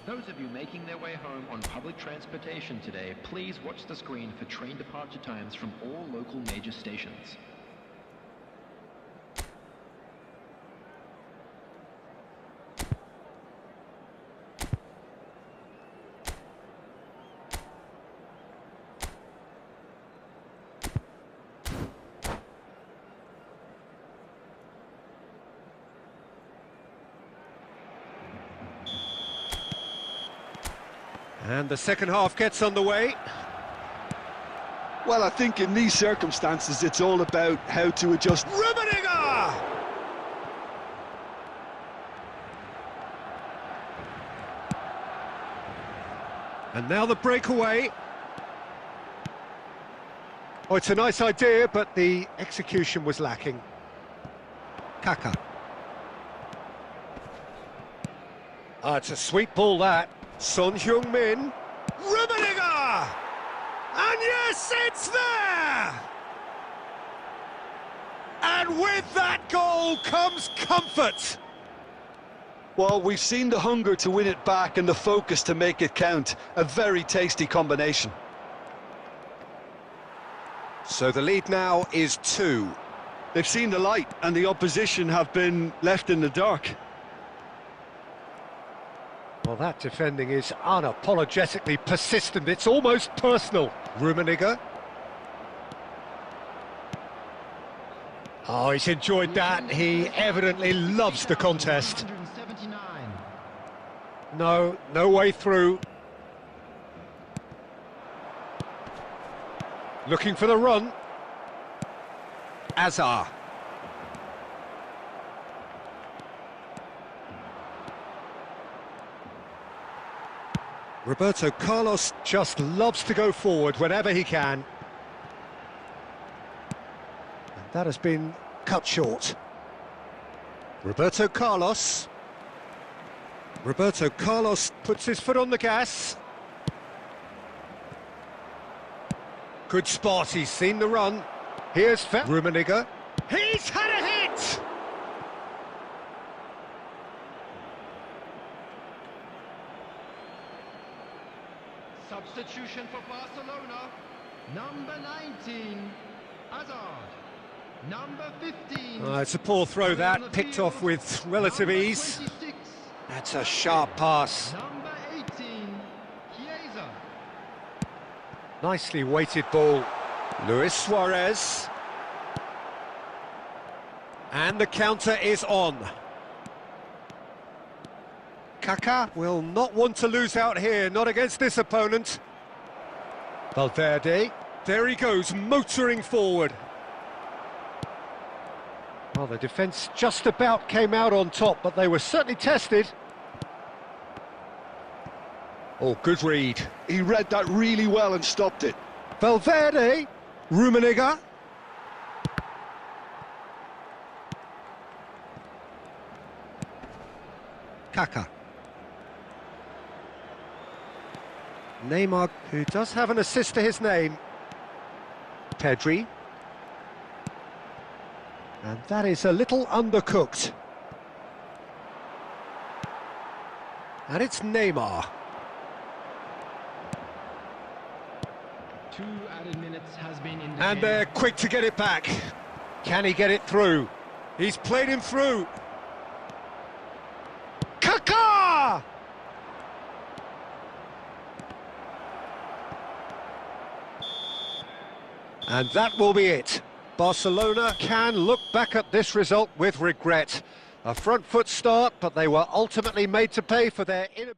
Those of you making their way home on public transportation today, please watch the screen for train departure times from all local major stations. And the second half gets underway. Well, I think in these circumstances, it's all about how to adjust. Rummenigge! And now the breakaway. Oh, it's a nice idea, but the execution was lacking. Kaka. Ah, it's a sweet ball, that. Son Heung-min. Rummenigge! And yes, it's there! And with that goal comes comfort. Well, we've seen the hunger to win it back and the focus to make it count. A very tasty combination. So the lead now is 2. They've seen the light and the opposition have been left in the dark. Well, that defending is unapologetically persistent. It's almost personal. Rummenigge. Oh, he's enjoyed that. He evidently loves the contest. 179. No way through. Looking for the run. Azar. Roberto Carlos just loves to go forward whenever he can. And that has been cut short. Roberto Carlos. Roberto Carlos puts his foot on the gas. Good spot, he's seen the run. Here's Rummenigge. He's had a hit! Substitution for Barcelona. Number 19, Hazard. Number 15. It's a poor throw, that, picked off with relative ease. 26, That's a sharp pass. number 18, Chiesa. Nicely weighted ball. Luis Suarez. And the counter is on. Kaka will not want to lose out here, not against this opponent. Valverde. There he goes, motoring forward. Well, the defence just about came out on top, but they were certainly tested. Oh, good read. He read that really well and stopped it. Valverde. Rummenigge. Kaka. Neymar, who does have an assist to his name. Pedri. And that is a little undercooked. And it's Neymar. 2 added minutes has been indicated. And they're quick to get it back. Can he get it through? He's played him through. Kaka! And that will be it. Barcelona can look back at this result with regret. A front foot start, but they were ultimately made to pay for their inability.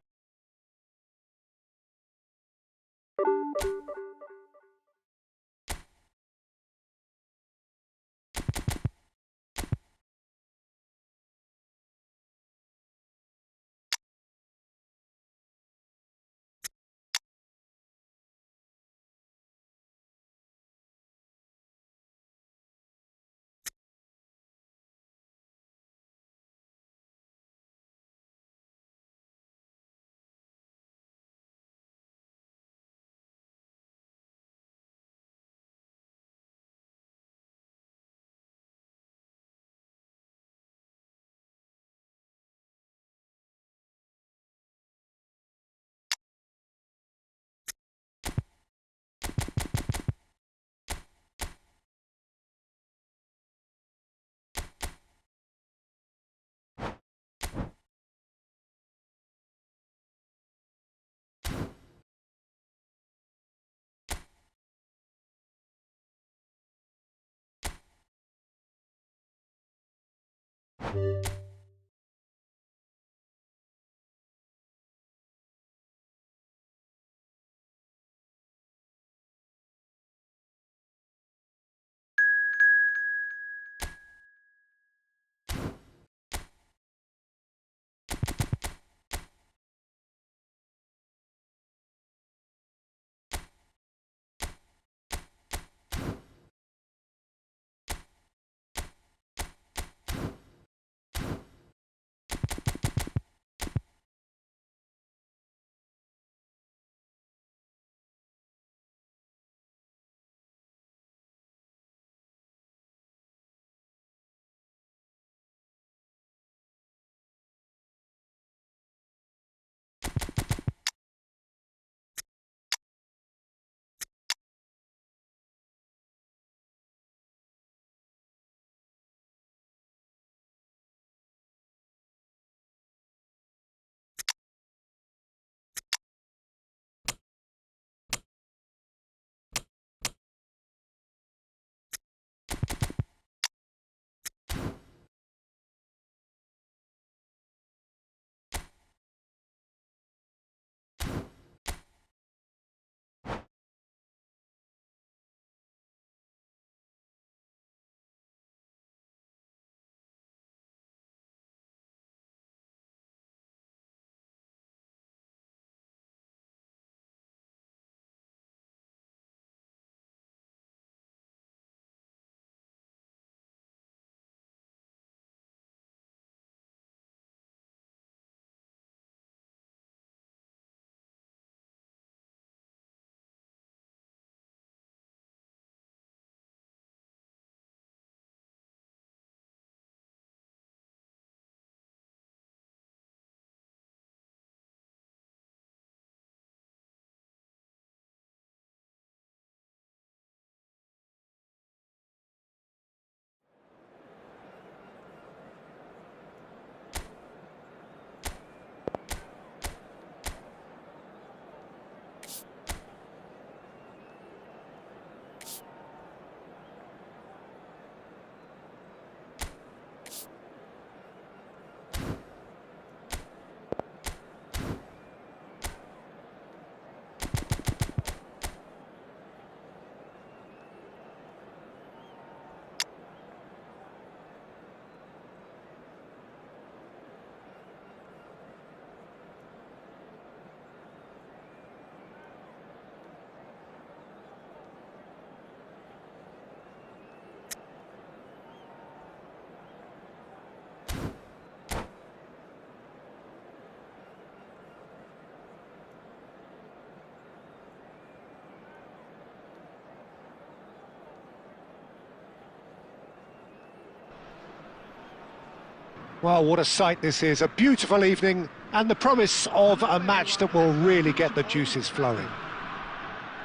Well, what a sight this is. A beautiful evening and the promise of a match that will really get the juices flowing.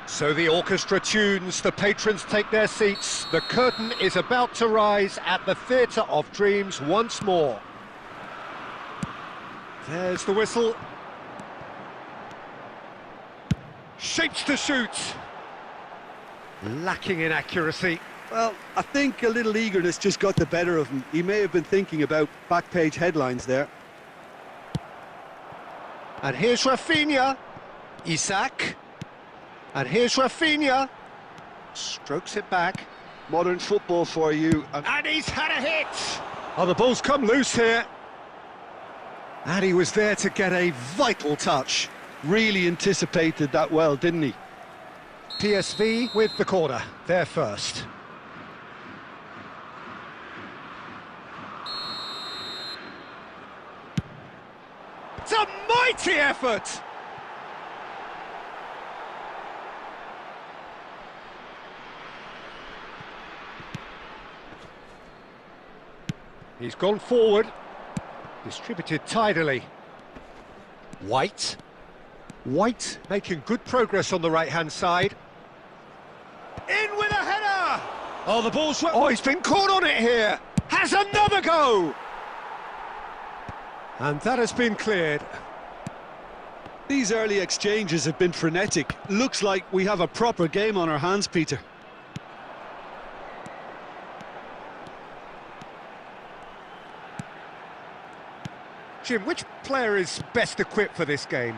So the orchestra tunes, the patrons take their seats. The curtain is about to rise at the Theatre of Dreams once more. There's the whistle. Shapes to shoot. Lacking in accuracy. Well, I think a little eagerness just got the better of him. He may have been thinking about back-page headlines there. And here's Rafinha. Isak. And here's Rafinha. Strokes it back. Modern football for you. And he's had a hit! Oh, the ball's come loose here. And he was there to get a vital touch. Really anticipated that well, didn't he? PSV with the corner. They're first. It's a mighty effort! He's gone forward, distributed tidily. White making good progress on the right-hand side. In with a header! Oh, the ball's... Oh, he's been caught on it here! Has another go! And that has been cleared. These early exchanges have been frenetic. Looks like we have a proper game on our hands, Peter. Jim, which player is best equipped for this game?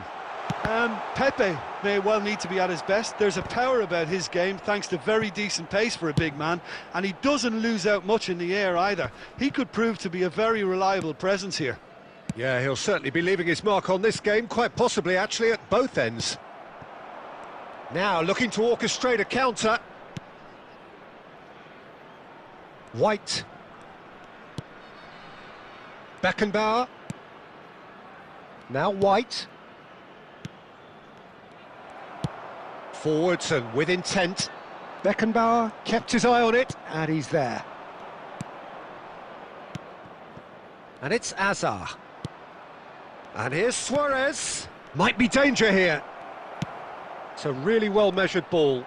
Pepe may well need to be at his best. There's a power about his game thanks to very decent pace for a big man, and he doesn't lose out much in the air either. He could prove to be a very reliable presence here. Yeah, he'll certainly be leaving his mark on this game, quite possibly actually at both ends. Now looking to orchestrate a counter. White. Beckenbauer. Now White. Forwards and with intent. Beckenbauer kept his eye on it, and he's there. And it's Azar. And here's Suarez. Might be danger here. It's a really well-measured ball.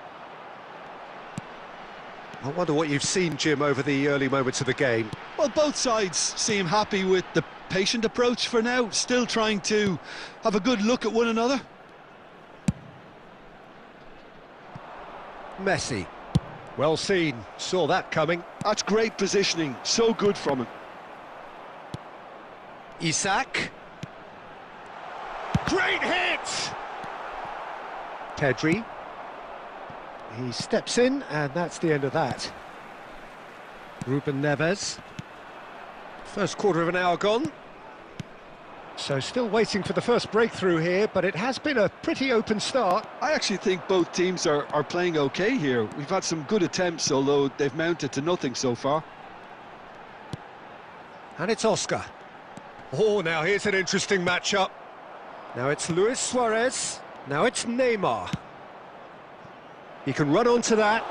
I wonder what you've seen, Jim, over the early moments of the game. Well, both sides seem happy with the patient approach for now, still trying to have a good look at one another. Messi. Well seen. Saw that coming. That's great positioning, so good from him. Isak. Great hit! Pedri. He steps in, and that's the end of that. Ruben Neves. First quarter of an hour gone. So still waiting for the first breakthrough here, but it has been a pretty open start. I actually think both teams are playing okay here. We've had some good attempts, although they've mounted to nothing so far. And it's Oscar. Oh, now here's an interesting matchup. Now it's Luis Suarez. Now it's Neymar. He can run onto that.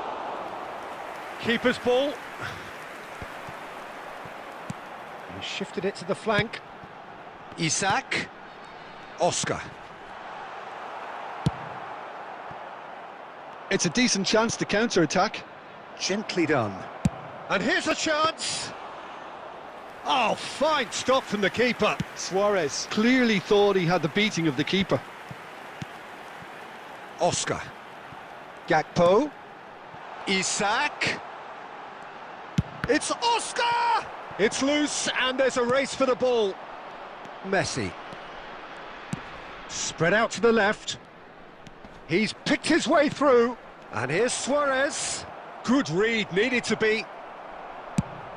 Keeper's ball. He shifted it to the flank. Isak. Oscar. It's a decent chance to counter-attack. Gently done. And here's a chance. Oh, fine stop from the keeper. Suarez clearly thought he had the beating of the keeper. Oscar. Gakpo. Isak. It's Oscar! It's loose, and there's a race for the ball. Messi. Spread out to the left. He's picked his way through. And here's Suarez. Good read, needed to be.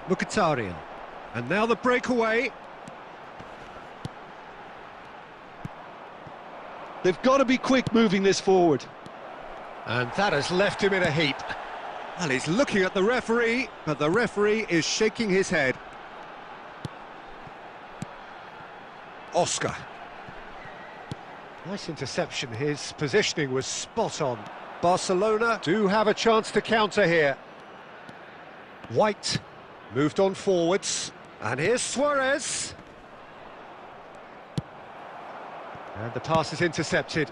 Mkhitaryan. And now the breakaway. They've got to be quick moving this forward. And that has left him in a heap. Well, he's looking at the referee, but the referee is shaking his head. Oscar. Nice interception. His positioning was spot on. Barcelona do have a chance to counter here. White moved on forwards. And here's Suarez. And the pass is intercepted.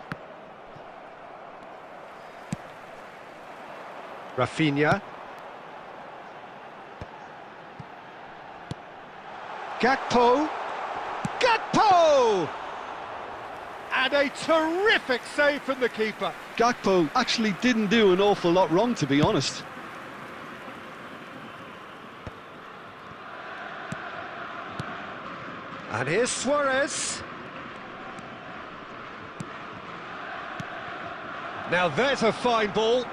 Rafinha. Gakpo. Gakpo! And a terrific save from the keeper. Gakpo actually didn't do an awful lot wrong, to be honest. And here's Suarez. Now there's a fine ball.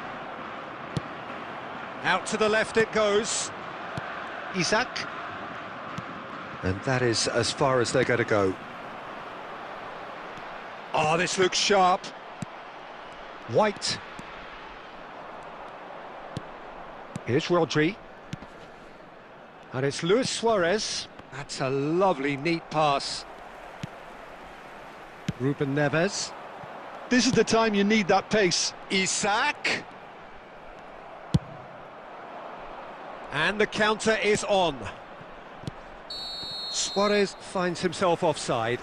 Out to the left it goes. Isak. And that is as far as they're going to go. Oh, this looks sharp. White. Here's Rodri. And it's Luis Suarez. That's a lovely, neat pass. Ruben Neves. This is the time you need that pace. Isak. And the counter is on. Suarez finds himself offside.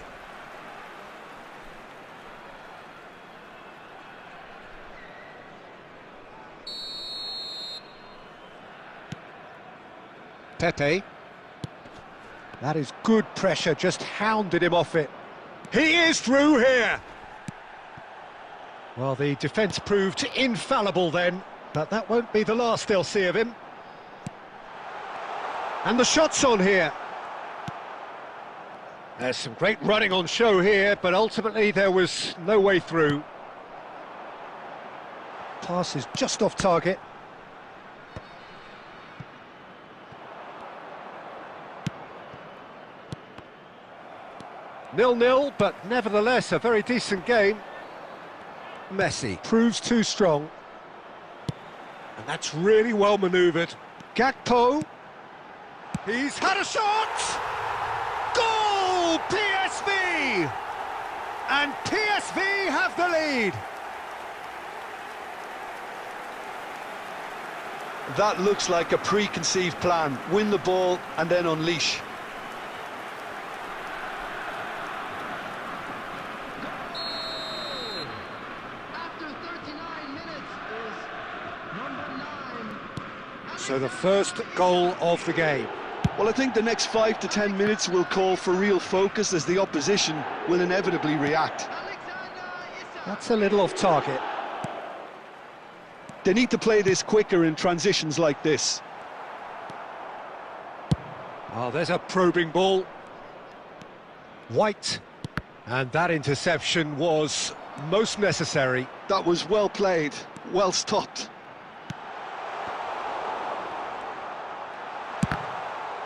Pepe. That is good pressure, just hounded him off it. He is through here! Well, the defence proved infallible then, but that won't be the last they'll see of him. And the shot's on here. There's some great running on show here, but ultimately there was no way through. Pass is just off target. Nil-nil, but nevertheless a very decent game. Messi proves too strong. And that's really well manoeuvred. Gakpo. He's had a shot! Goal! PSV! And PSV have the lead. That looks like a preconceived plan. Win the ball and then unleash. After 39 minutes is number 9. So the first goal of the game. Well, I think the next 5 to 10 minutes will call for real focus as the opposition will inevitably react. Alexander Isak. That's a little off target. They need to play this quicker in transitions like this. Oh, there's a probing ball. White. And that interception was most necessary. That was well played, well stopped.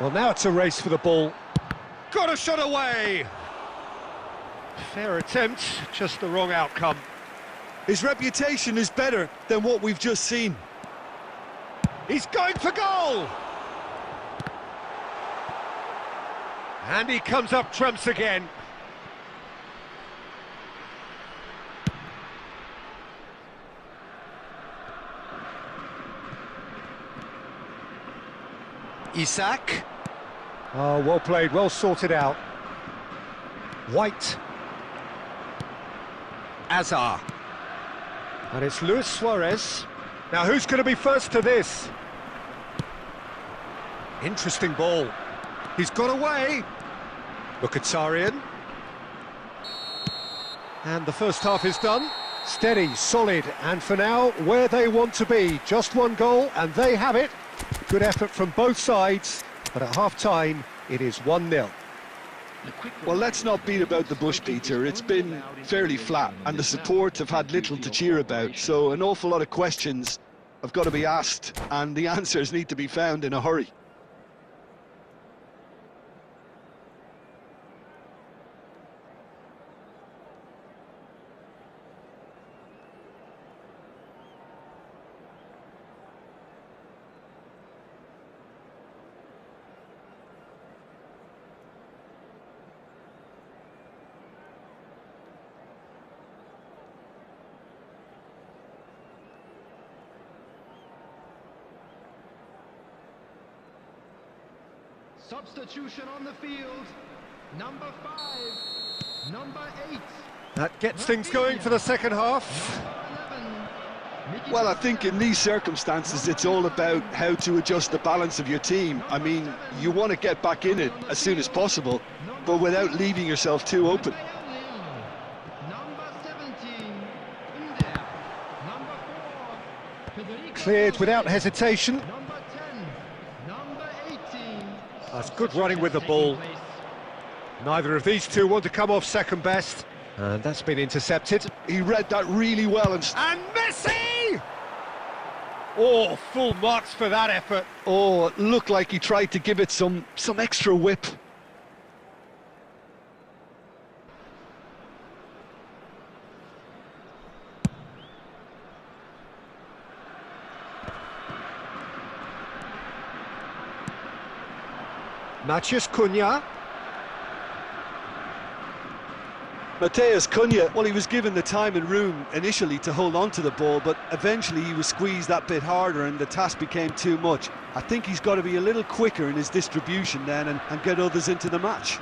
Well, now it's a race for the ball. Got a shot away! Fair attempt, just the wrong outcome. His reputation is better than what we've just seen. He's going for goal! And he comes up trumps again. Isak. Oh, well played, well sorted out. White. Azar. And it's Luis Suarez. Now who's going to be first to this? Interesting ball. He's got away. Mkhitaryan. And the first half is done. Steady, solid, and for now, where they want to be. Just one goal, and they have it. Good effort from both sides, but at half-time, it is 1-0. Well, let's not beat about the bush, Peter. It's been fairly flat, and the support have had little to cheer about, so an awful lot of questions have got to be asked, and the answers need to be found in a hurry. Substitution on the field. Number 5. Number 8. That gets things going for the second half. Number 11. Well, I think in these circumstances, it's all about how to adjust the balance of your team. I mean, you want to get back in it as soon as possible, but without leaving yourself too open. Number 17. Under. Number 4. Federico Cleared without hesitation. Number 10. Number 18. That's good running with the ball. Neither of these two want to come off second best. And that's been intercepted. He read that really well and Messi! Oh, full marks for that effort. oh, it looked like he tried to give it some extra whip. Matheus Cunha. Matheus Cunha, well, he was given the time and room initially to hold on to the ball, but eventually he was squeezed that bit harder and the task became too much. I think he's got to be a little quicker in his distribution then and get others into the match.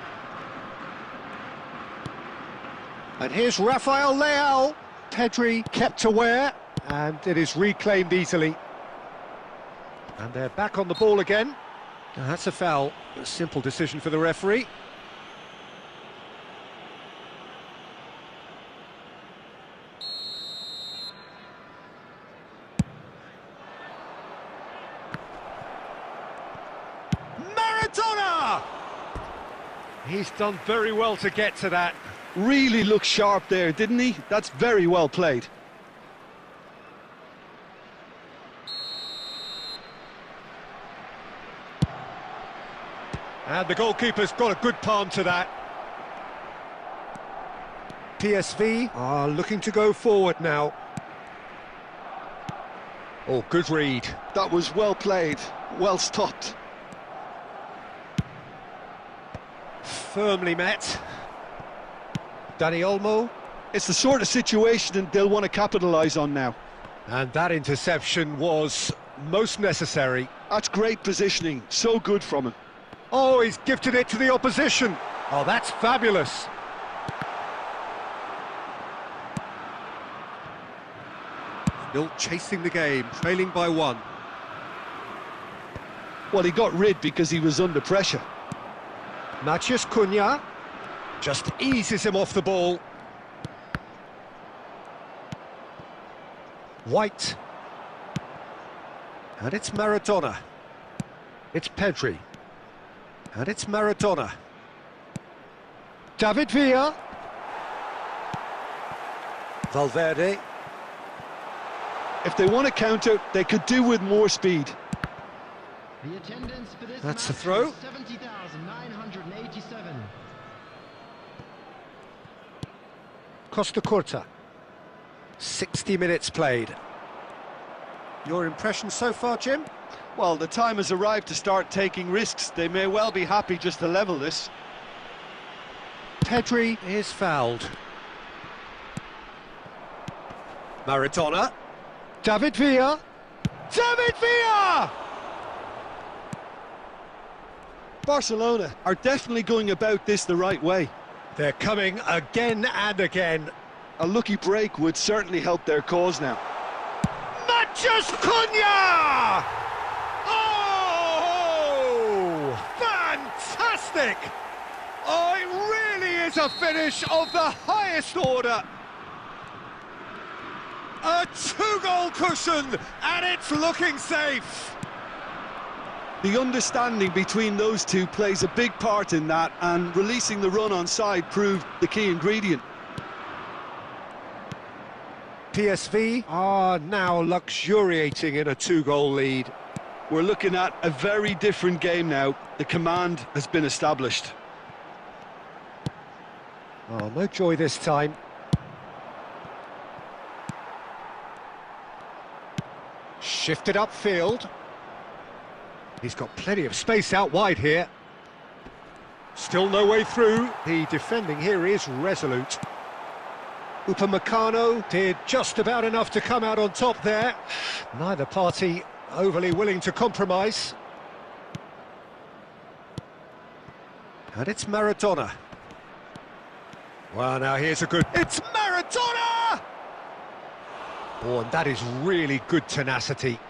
And here's Rafael Leao. Pedri kept aware, and it is reclaimed easily. And they're back on the ball again. Now, that's a foul. A simple decision for the referee. Maradona! He's done very well to get to that. Really looked sharp there, didn't he? That's very well played. And the goalkeeper's got a good palm to that. PSV are looking to go forward now. Oh, good read. That was well played, well stopped. Firmly met. Dani Olmo. It's the sort of situation they'll want to capitalise on now. And that interception was most necessary. That's great positioning, so good from him. Oh, he's gifted it to the opposition. Oh, that's fabulous. Still chasing the game, trailing by 1. Well, he got rid because he was under pressure. Matheus Cunha just eases him off the ball. White. And it's Maradona. It's Pedri. And it's Maradona. David Villa. Valverde. If they want to counter, they could do with more speed. The attendance for this That's the match throw. is 70,987. Costa Curta. 60 minutes played. Your impression so far, Jim? Well, the time has arrived to start taking risks. They may well be happy just to level this. Pedri is fouled. Maradona. David Villa. David Villa! Barcelona are definitely going about this the right way. They're coming again and again. A lucky break would certainly help their cause now. Matheus Cunha! Oh! Fantastic! Oh, it really is a finish of the highest order. A 2-goal cushion, and it's looking safe. The understanding between those two plays a big part in that, and releasing the run on side proved the key ingredient. PSV are now luxuriating in a 2-goal lead. We're looking at a very different game now. The command has been established. Oh, no joy this time. Shifted upfield. He's got plenty of space out wide here. Still no way through. The defending here is resolute. Upamecano did just about enough to come out on top there. Neither party overly willing to compromise. And it's Maradona. Well, now here's a good... It's Maradona! Oh, and that is really good tenacity.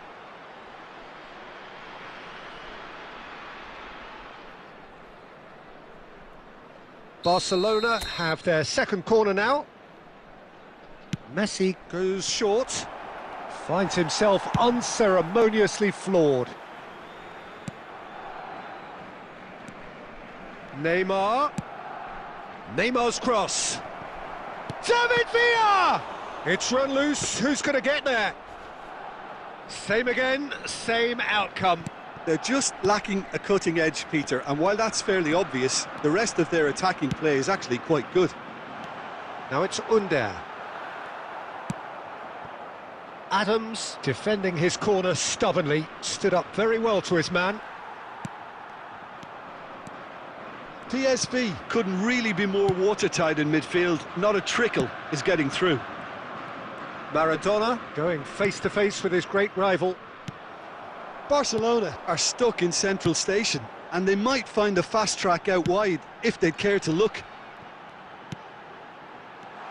Barcelona have their second corner now. Messi goes short, finds himself unceremoniously floored. Neymar's cross. David Villa! It's run loose, who's going to get there? Same again, same outcome. They're just lacking a cutting edge, Peter, and while that's fairly obvious, the rest of their attacking play is actually quite good. Now it's Under. Adams, defending his corner stubbornly, stood up very well to his man. PSV couldn't really be more watertight in midfield. Not a trickle is getting through. Maradona going face-to-face with his great rival. Barcelona are stuck in central station, and they might find a fast track out wide if they'd care to look.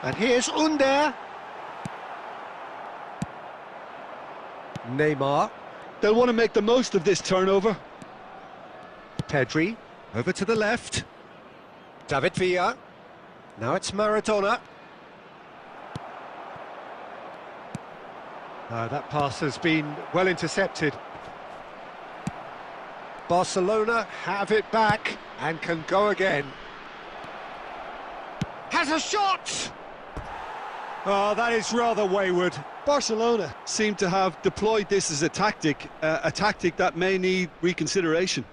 And here's Under. Neymar. They'll want to make the most of this turnover. Pedri, over to the left. David Villa. Now it's Maradona. That pass has been well intercepted. Barcelona have it back and can go again. Has a shot! Oh, that is rather wayward. Barcelona seem to have deployed this as a tactic that may need reconsideration.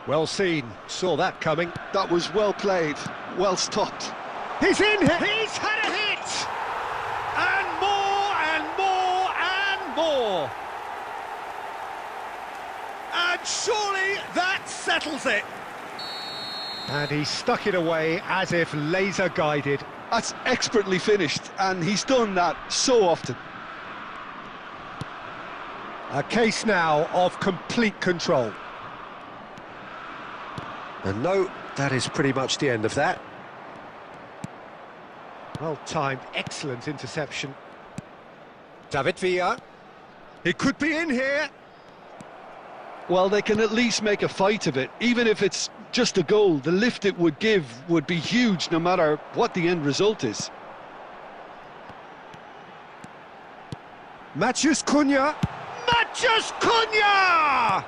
Well seen, saw that coming. That was well played, well stopped. He's in here! He's had a hit! And more, and more, and more! And surely that settles it! And he stuck it away as if laser-guided. That's expertly finished, and he's done that so often. A case now of complete control. And no, that is pretty much the end of that. Well-timed, excellent interception. David Villa. He could be in here. Well, they can at least make a fight of it. Even if it's just a goal, the lift it would give would be huge no matter what the end result is. Matheus Cunha. Matheus Cunha!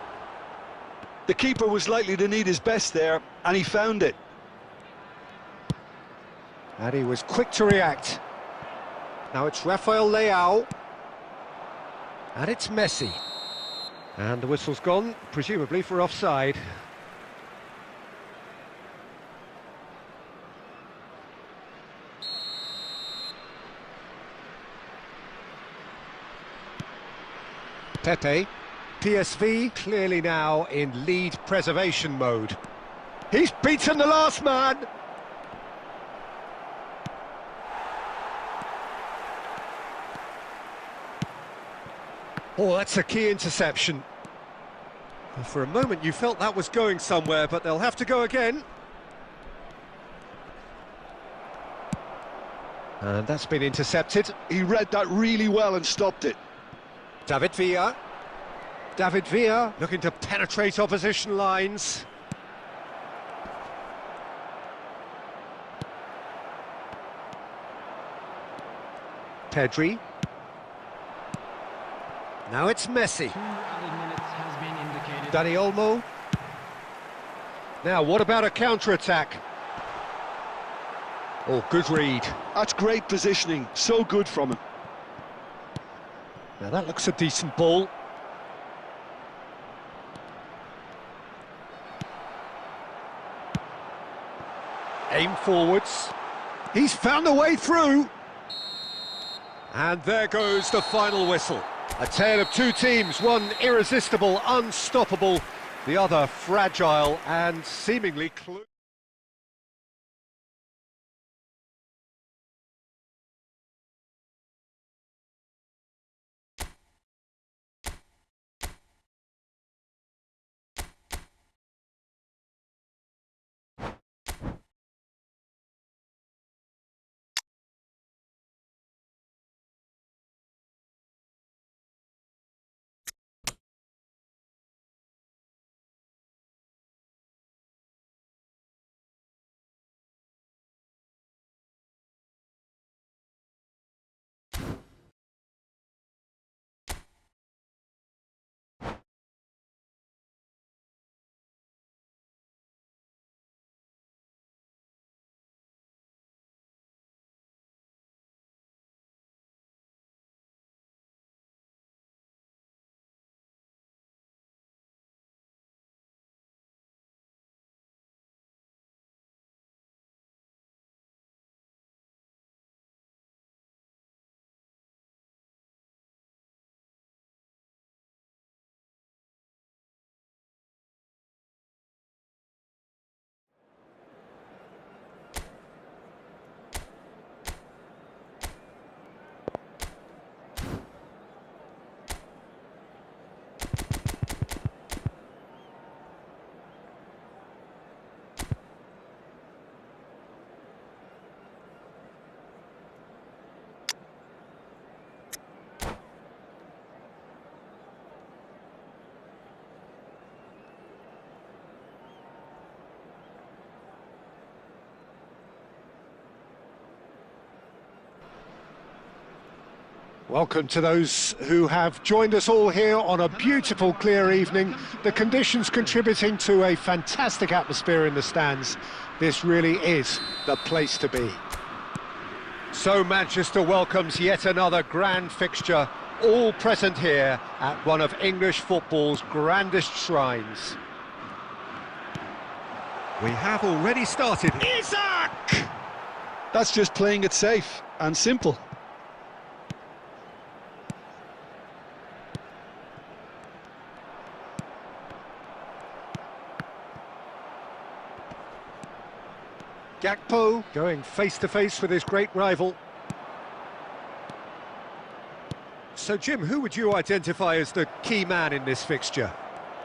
The keeper was likely to need his best there, and he found it. And he was quick to react. Now it's Rafael Leao. And it's Messi. And the whistle's gone, presumably for offside. Pepe. PSV clearly now in lead preservation mode. He's beaten the last man! Oh, that's a key interception. For a moment you felt that was going somewhere, but they'll have to go again. And that's been intercepted. He read that really well and stopped it. David Villa. David Villa looking to penetrate opposition lines. Pedri. Now it's Messi. 2 added minutes has been indicated. Dani Olmo. Now, what about a counter-attack? Oh, good read. That's great positioning, so good from him. Now that looks a decent ball. Aim forwards. He's found a way through. And there goes the final whistle. A tale of two teams, one irresistible, unstoppable, the other fragile and seemingly clueless. Welcome to those who have joined us all here on a beautiful, clear evening. The conditions contributing to a fantastic atmosphere in the stands. This really is the place to be. So Manchester welcomes yet another grand fixture, all present here at one of English football's grandest shrines. We have already started. Isak! That's just playing it safe and simple. Gakpo going face-to-face with his great rival. So, Jim, who would you identify as the key man in this fixture?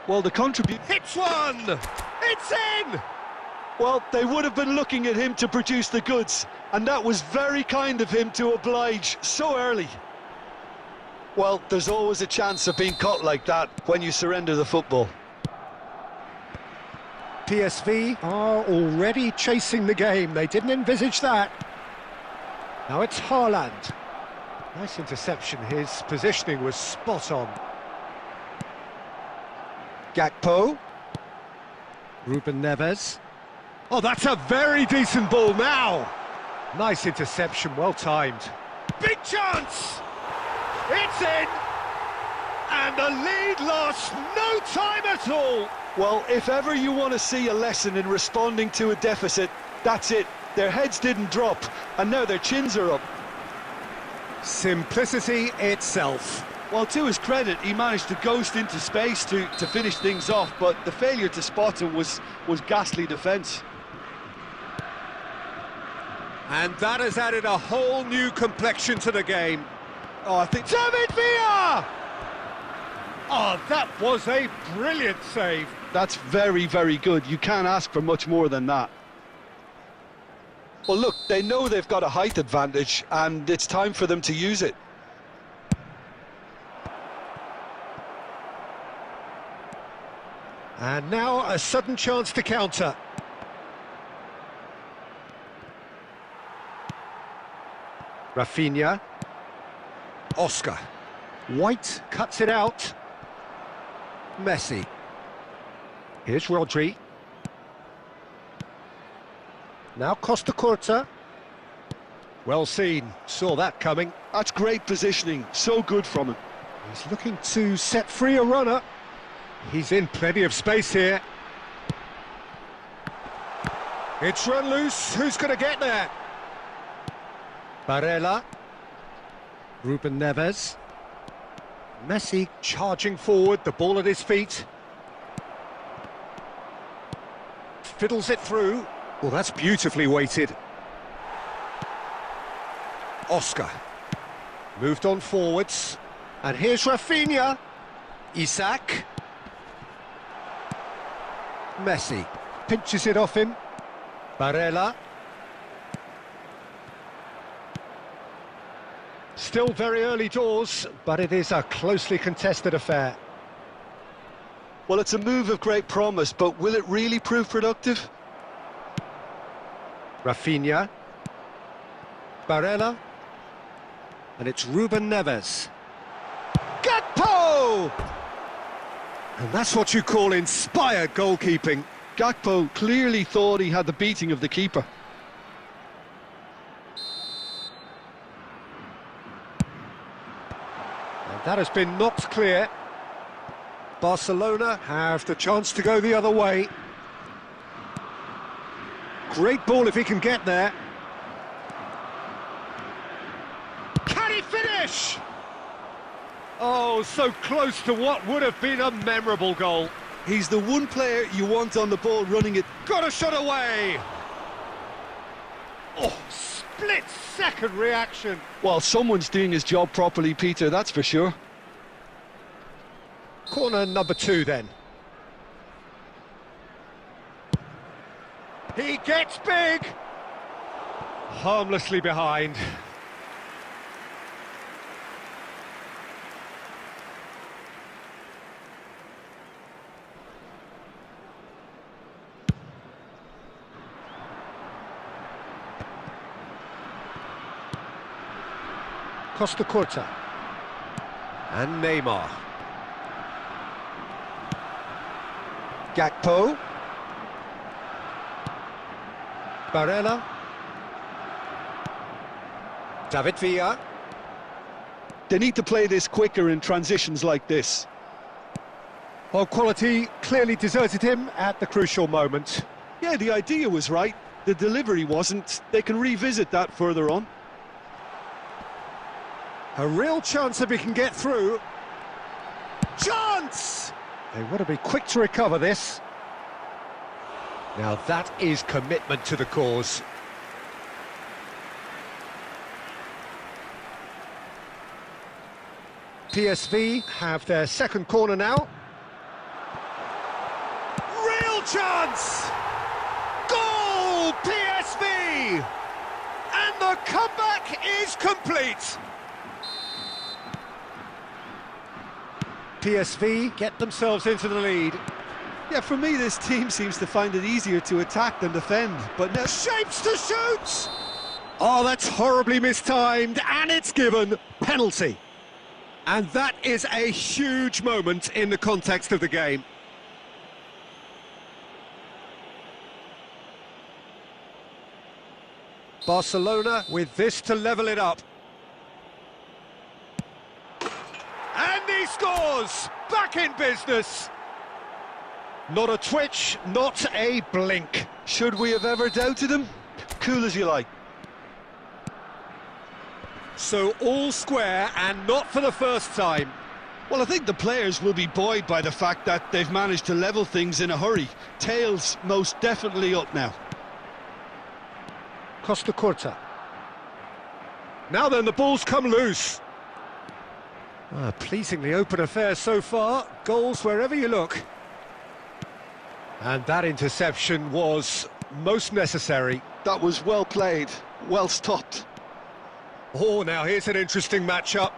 Well, the contribute... Hits one! It's in! Well, they would have been looking at him to produce the goods, and that was very kind of him to oblige so early. Well, there's always a chance of being caught like that when you surrender the football. PSV are already chasing the game. They didn't envisage that. Now it's Haaland. Nice interception. His positioning was spot on. Gakpo. Ruben Neves. Oh, that's a very decent ball now. Nice interception, well timed. Big chance! It's in! And the lead lost no time at all. Well, if ever you want to see a lesson in responding to a deficit, that's it. Their heads didn't drop, and now their chins are up. Simplicity itself. Well, to his credit, he managed to ghost into space to finish things off, but the failure to spot him was ghastly defence. And that has added a whole new complexion to the game. Oh, I think... David Villa! Oh, that was a brilliant save. That's very, very good. You can't ask for much more than that. Well, look, they know they've got a height advantage, and it's time for them to use it. And now a sudden chance to counter. Rafinha. Oscar. White cuts it out. Messi. Here's Rodri. Now Costa Curta. Well seen, saw that coming. That's great positioning, so good from him. He's looking to set free a runner. He's in plenty of space here. It's run loose, who's going to get there? Barella. Ruben Neves. Messi charging forward, the ball at his feet. Fiddles it through. Well, that's beautifully weighted. Oscar. Moved on forwards. And here's Rafinha. Isak. Messi. Pinches it off him. Barella. Still very early doors, but it is a closely contested affair. Well, it's a move of great promise, but will it really prove productive? Rafinha. Barella. And it's Ruben Neves. Gakpo! And that's what you call inspired goalkeeping. Gakpo clearly thought he had the beating of the keeper. And that has been knocked clear. Barcelona have the chance to go the other way. Great ball if he can get there. Can he finish? Oh, so close to what would have been a memorable goal. He's the one player you want on the ball running it. Got a shot away. Oh, split-second reaction. Well, someone's doing his job properly, Peter, that's for sure. Corner number 2 then. He gets big. Harmlessly behind. Costa Curta. And Neymar. Gakpo. Barella. David Villa. They need to play this quicker in transitions like this. Well, quality clearly deserted him at the crucial moment. Yeah, the idea was right. The delivery wasn't. They can revisit that further on. A real chance if he can get through. Chance! They want to be quick to recover this. Now that is commitment to the cause. PSV have their second corner now. Real chance! Goal, PSV! And the comeback is complete. PSV get themselves into the lead. Yeah, for me, this team seems to find it easier to attack than defend, but now... Shapes to shoot! Oh, that's horribly mistimed, and it's given penalty. And that is a huge moment in the context of the game. Barcelona with this to level it up. And he scores! Back in business! Not a twitch, not a blink. Should we have ever doubted him? Cool as you like. So all square, and not for the first time. Well, I think the players will be buoyed by the fact that they've managed to level things in a hurry. Tails most definitely up now. Costa Curta. Now then, the ball's come loose. Pleasingly open affair so far. Goals wherever you look. And that interception was most necessary. That was well played, well stopped. Oh, now here's an interesting matchup.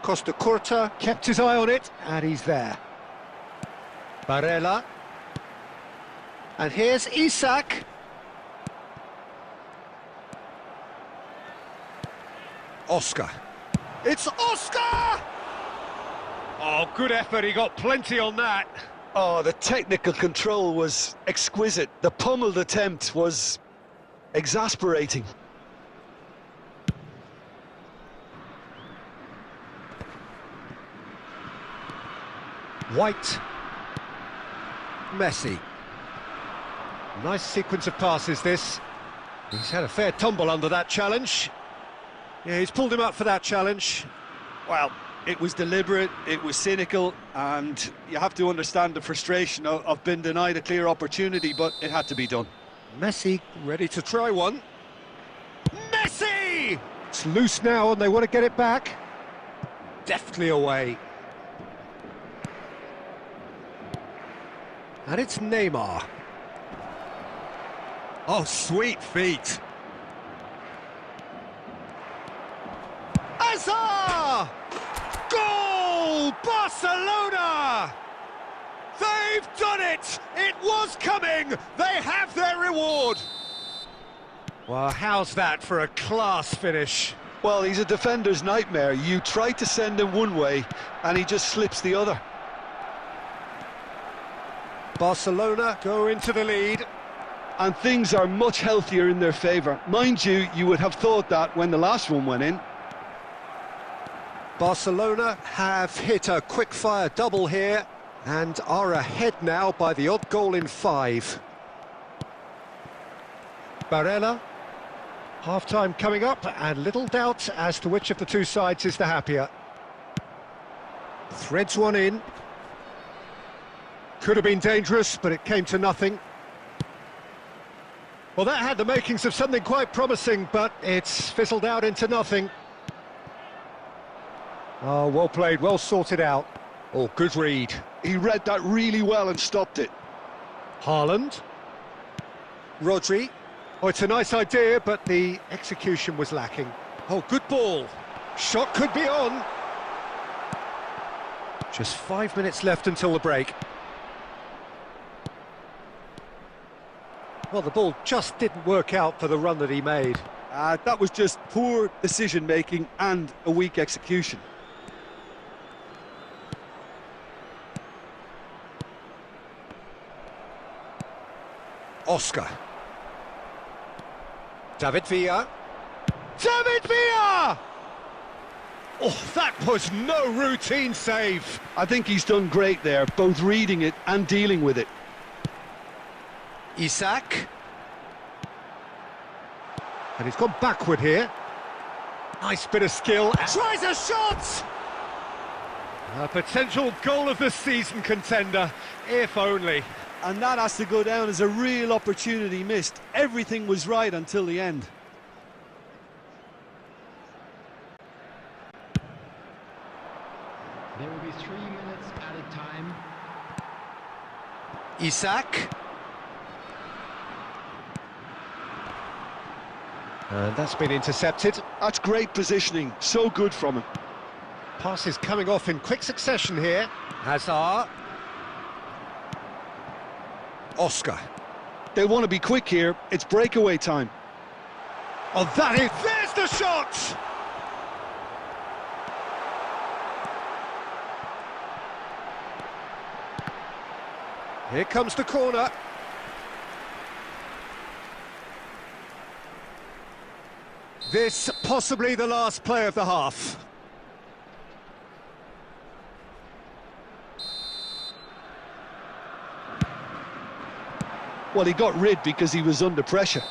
Costa Curta kept his eye on it, and he's there. Barella. And here's Isak. Oscar. It's Oscar! Oh, good effort, he got plenty on that. Oh, the technical control was exquisite. The pummeled attempt was exasperating. White. Messi. Nice sequence of passes, this. He's had a fair tumble under that challenge. Yeah, he's pulled him up for that challenge. Well, it was deliberate, it was cynical, and you have to understand the frustration of being denied a clear opportunity, but it had to be done. Messi ready to try one. Messi! It's loose now and they want to get it back. Deftly away. And it's Neymar. Oh, sweet feet. Hazard! Goal! Barcelona! They've done it! It was coming! They have their reward! Well, how's that for a class finish? Well, he's a defender's nightmare. You try to send him one way, and he just slips the other. Barcelona go into the lead. And things are much healthier in their favour. Mind you, you would have thought that when the last one went in. Barcelona have hit a quick-fire double here and are ahead now by the odd goal in 5. Barella. Half-time coming up and little doubt as to which of the two sides is the happier. Threads one in. Could have been dangerous, but it came to nothing. Well, that had the makings of something quite promising, but it's fizzled out into nothing. Oh, well played, well sorted out. Oh, good read. He read that really well and stopped it. Haaland. Rodri. Oh, it's a nice idea, but the execution was lacking. Oh, good ball. Shot could be on. Just 5 minutes left until the break. Well, the ball just didn't work out for the run that he made. That was just poor decision-making and a weak execution. Oscar. David Villa. David Villa! Oh, that was no routine save. I think he's done great there, both reading it and dealing with it. Isak. And he's gone backward here. Nice bit of skill. Tries a shot! A potential goal of the season contender, if only. And that has to go down as a real opportunity missed. Everything was right until the end. There will be 3 minutes added time. Isak. And that's been intercepted. That's great positioning, so good from him. Passes coming off in quick succession here. Hazard. Oscar. They want to be quick here, it's breakaway time. Oh, there's the shot! Here comes the corner. This possibly the last play of the half. Well, he got rid because he was under pressure.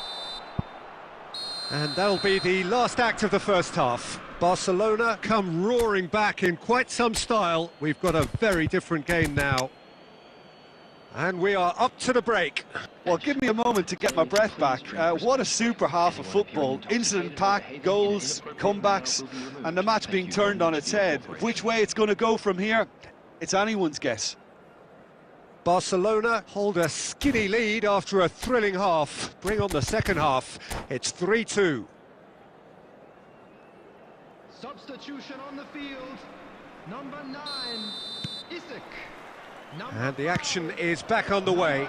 And that'll be the last act of the first half. Barcelona come roaring back in quite some style. We've got a very different game now. And we are up to the break. Well, give me a moment to get my breath back. What a super half of football. Incident-packed, goals, comebacks, and the match being turned on its head. Which way it's going to go from here, it's anyone's guess. Barcelona hold a skinny lead after a thrilling half. Bring on the second half. It's 3-2. Substitution on the field. Number 9, Isak. And the action is back on the way.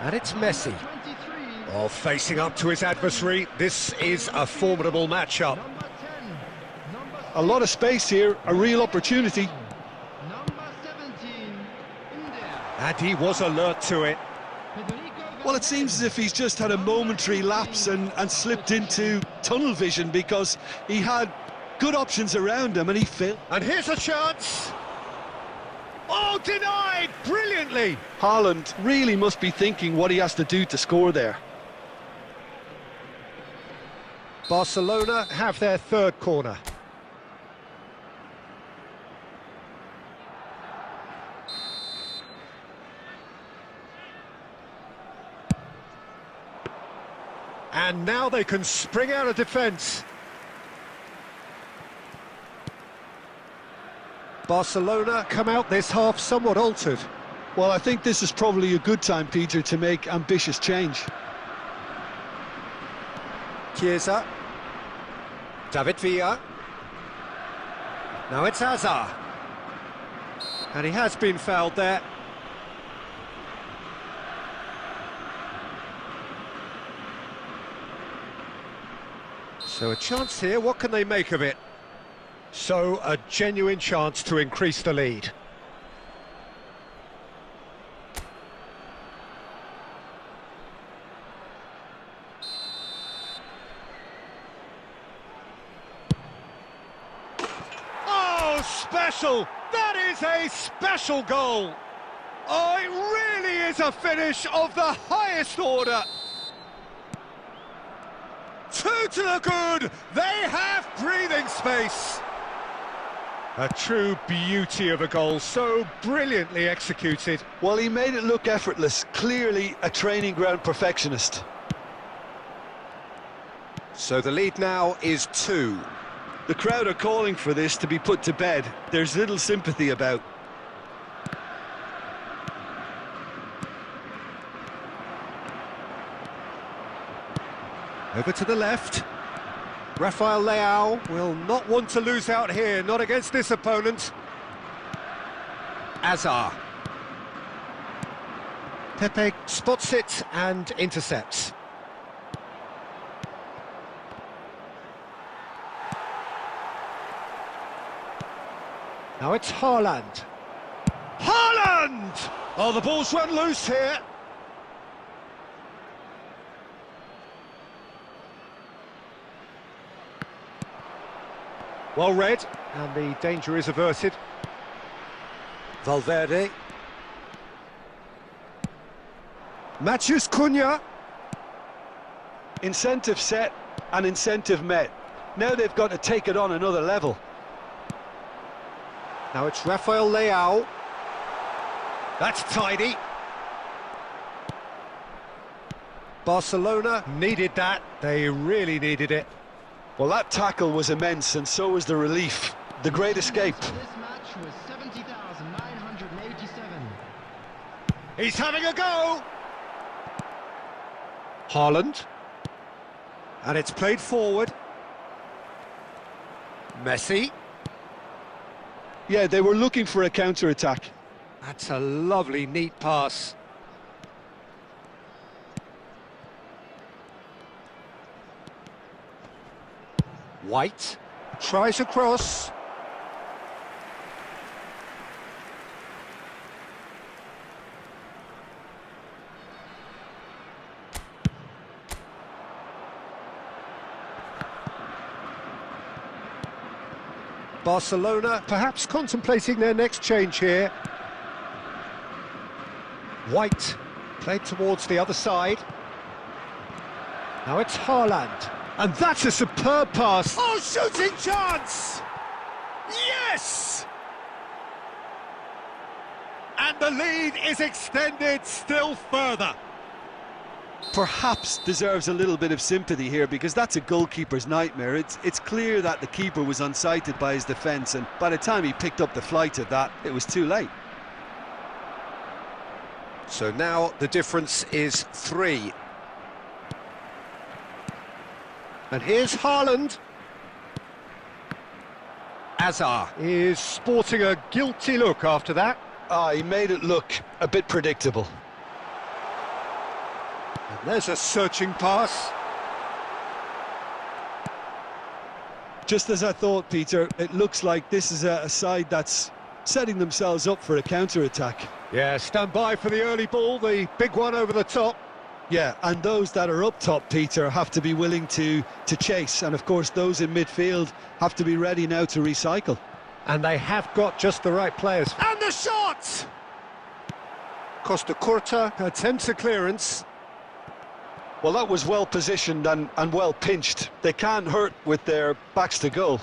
And it's Messi. Oh, facing up to his adversary. This is a formidable matchup. A lot of space here, a real opportunity. And he was alert to it. Well, it seems as if he's just had a momentary lapse and slipped into tunnel vision because he had good options around him and he failed. And here's a chance. Oh, denied brilliantly. Haaland really must be thinking what he has to do to score there. Barcelona have their third corner. And now they can spring out of defence. Barcelona come out this half somewhat altered. Well, I think this is probably a good time, Peter, to make ambitious change. Chiesa. David Villa. Now it's Hazard. And he has been fouled there. So a chance here, what can they make of it? So a genuine chance to increase the lead. Oh, special! That is a special goal! Oh, it really is a finish of the highest order! Two to the good! They have breathing space! A true beauty of a goal, so brilliantly executed. Well, he made it look effortless, clearly a training ground perfectionist. So the lead now is 2. The crowd are calling for this to be put to bed. There's little sympathy about. Over to the left. Rafael Leao will not want to lose out here, not against this opponent. Hazard. Pepe spots it and intercepts. Now it's Haaland. Haaland! Oh, the ball's run loose here. Well read, and the danger is averted. Valverde. Matheus Cunha. Incentive set and incentive met. Now they've got to take it on another level. Now it's Rafael Leao. That's tidy. Barcelona needed that. They really needed it. Well, that tackle was immense, and so was the relief. The great escape. This match was 70,987. He's having a go. Haaland. And it's played forward. Messi. Yeah, they were looking for a counter-attack. That's a lovely, neat pass. White tries a cross. Barcelona perhaps contemplating their next change here. White played towards the other side. Now it's Haaland. And that's a superb pass. Oh, shooting chance! Yes! And the lead is extended still further. Perhaps deserves a little bit of sympathy here, because that's a goalkeeper's nightmare. It's clear that the keeper was unsighted by his defence, and by the time he picked up the flight of that, it was too late. So now the difference is 3. And here's Haaland. Azar is sporting a guilty look after that. He made it look a bit predictable. And there's a searching pass. Just as I thought, Peter, it looks like this is a side that's setting themselves up for a counter-attack. Yeah, stand by for the early ball, the big one over the top. Yeah, and those that are up top, Peter, have to be willing to chase, and of course those in midfield have to be ready now to recycle. And they have got just the right players. And the shot! Costa Curta attempts a clearance. Well, that was well positioned and well pinched. They can't hurt with their backs to goal.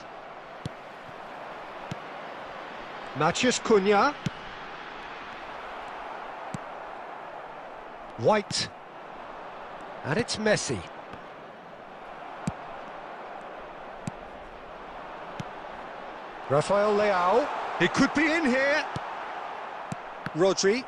Matheus Cunha. White. And it's Messi. Rafael Leao. He could be in here. Rodri.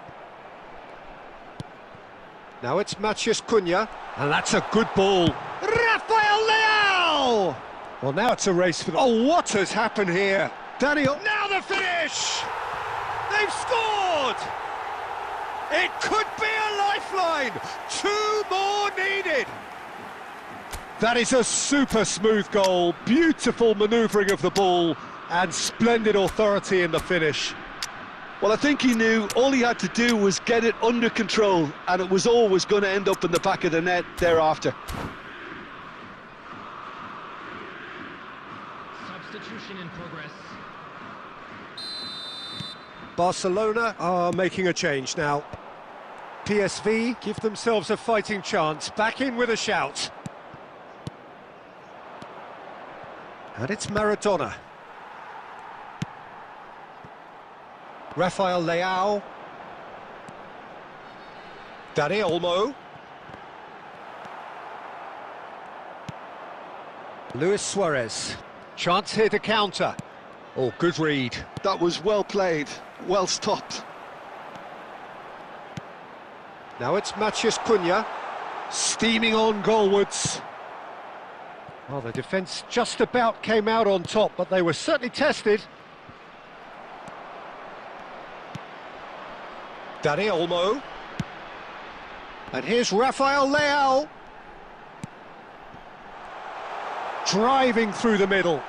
Now it's Matheus Cunha. And that's a good ball. Rafael Leao! Well, now it's a race for the... Oh, what has happened here? Daniel. Now the finish! They've scored! It could be a lifeline. 2 more needed. That is a super smooth goal. Beautiful manoeuvring of the ball and splendid authority in the finish. Well, I think he knew all he had to do was get it under control, and it was always going to end up in the back of the net thereafter. Substitution in progress. Barcelona are making a change now. PSV give themselves a fighting chance, back in with a shout. And it's Maradona. Rafael Leao. Dani Olmo. Luis Suarez. Chance here to counter. Oh, good read. That was well played, well stopped. Now it's Matheus Cunha, steaming on goalwards. Well, the defence just about came out on top, but they were certainly tested. Dani Olmo. And here's Rafael Leao. Driving through the middle.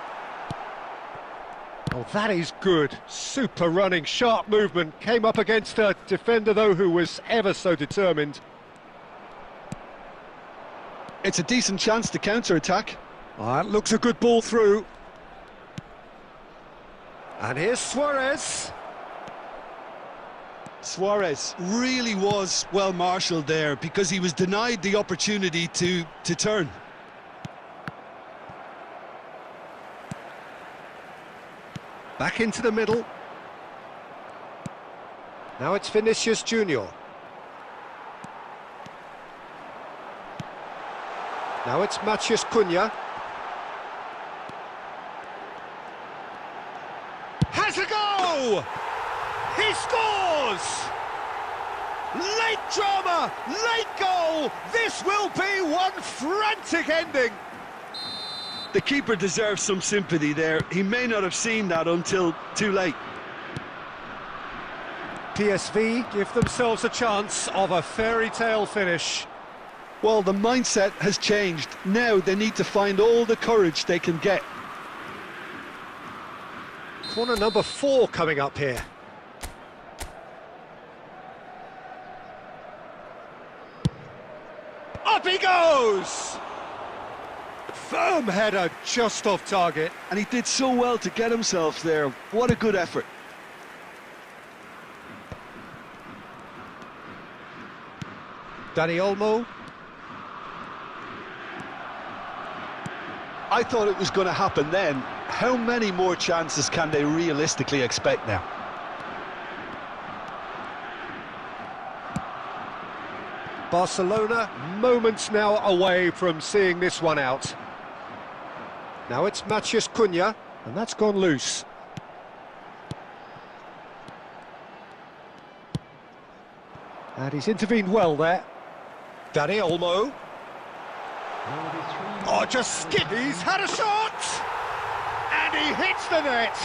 Oh, that is good. Super running, sharp movement. Came up against a defender, though, who was ever so determined. It's a decent chance to counter-attack. Oh, that looks a good ball through. And here's Suarez. Suarez really was well marshalled there because he was denied the opportunity to turn. Back into the middle. Now it's Vinicius Junior. Now it's Matheus Cunha. Has a go! He scores! Late drama, late goal! This will be one frantic ending! The keeper deserves some sympathy there. He may not have seen that until too late. PSV give themselves a chance of a fairy tale finish. Well, the mindset has changed. Now they need to find all the courage they can get. Corner number 4 coming up here. Up he goes! Firm header, just off target. And he did so well to get himself there. What a good effort. Dani Olmo. I thought it was going to happen then. How many more chances can they realistically expect now? Barcelona moments now away from seeing this one out. Now it's Matheus Cunha, and that's gone loose. And he's intervened well there. Dani Olmo. Oh, just skip. He's had a shot! And he hits the net.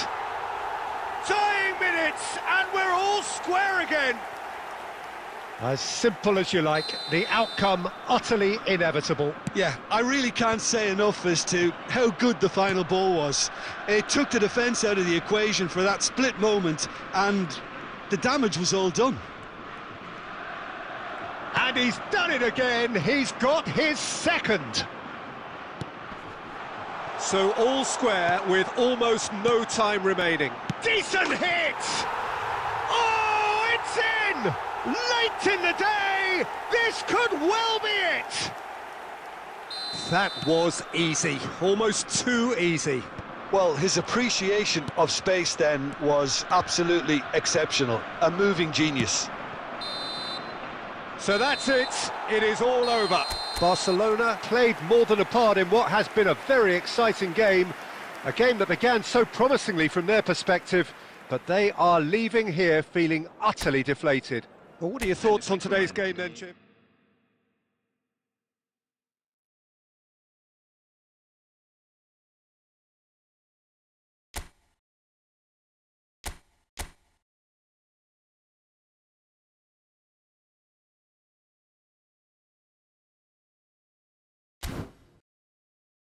Tying minutes, and we're all square again. As simple as you like, the outcome utterly inevitable. Yeah, I really can't say enough as to how good the final ball was. It took the defence out of the equation for that split moment, and the damage was all done. And he's done it again. He's got his second. So all square with almost no time remaining. Decent hit! Oh, it's in! Late in the day, this could well be it! That was easy, almost too easy. Well, his appreciation of space then was absolutely exceptional. A moving genius. So that's it, it is all over. Barcelona played more than a part in what has been a very exciting game. A game that began so promisingly from their perspective, but they are leaving here feeling utterly deflated. Well, what are your thoughts on today's game then, Jim?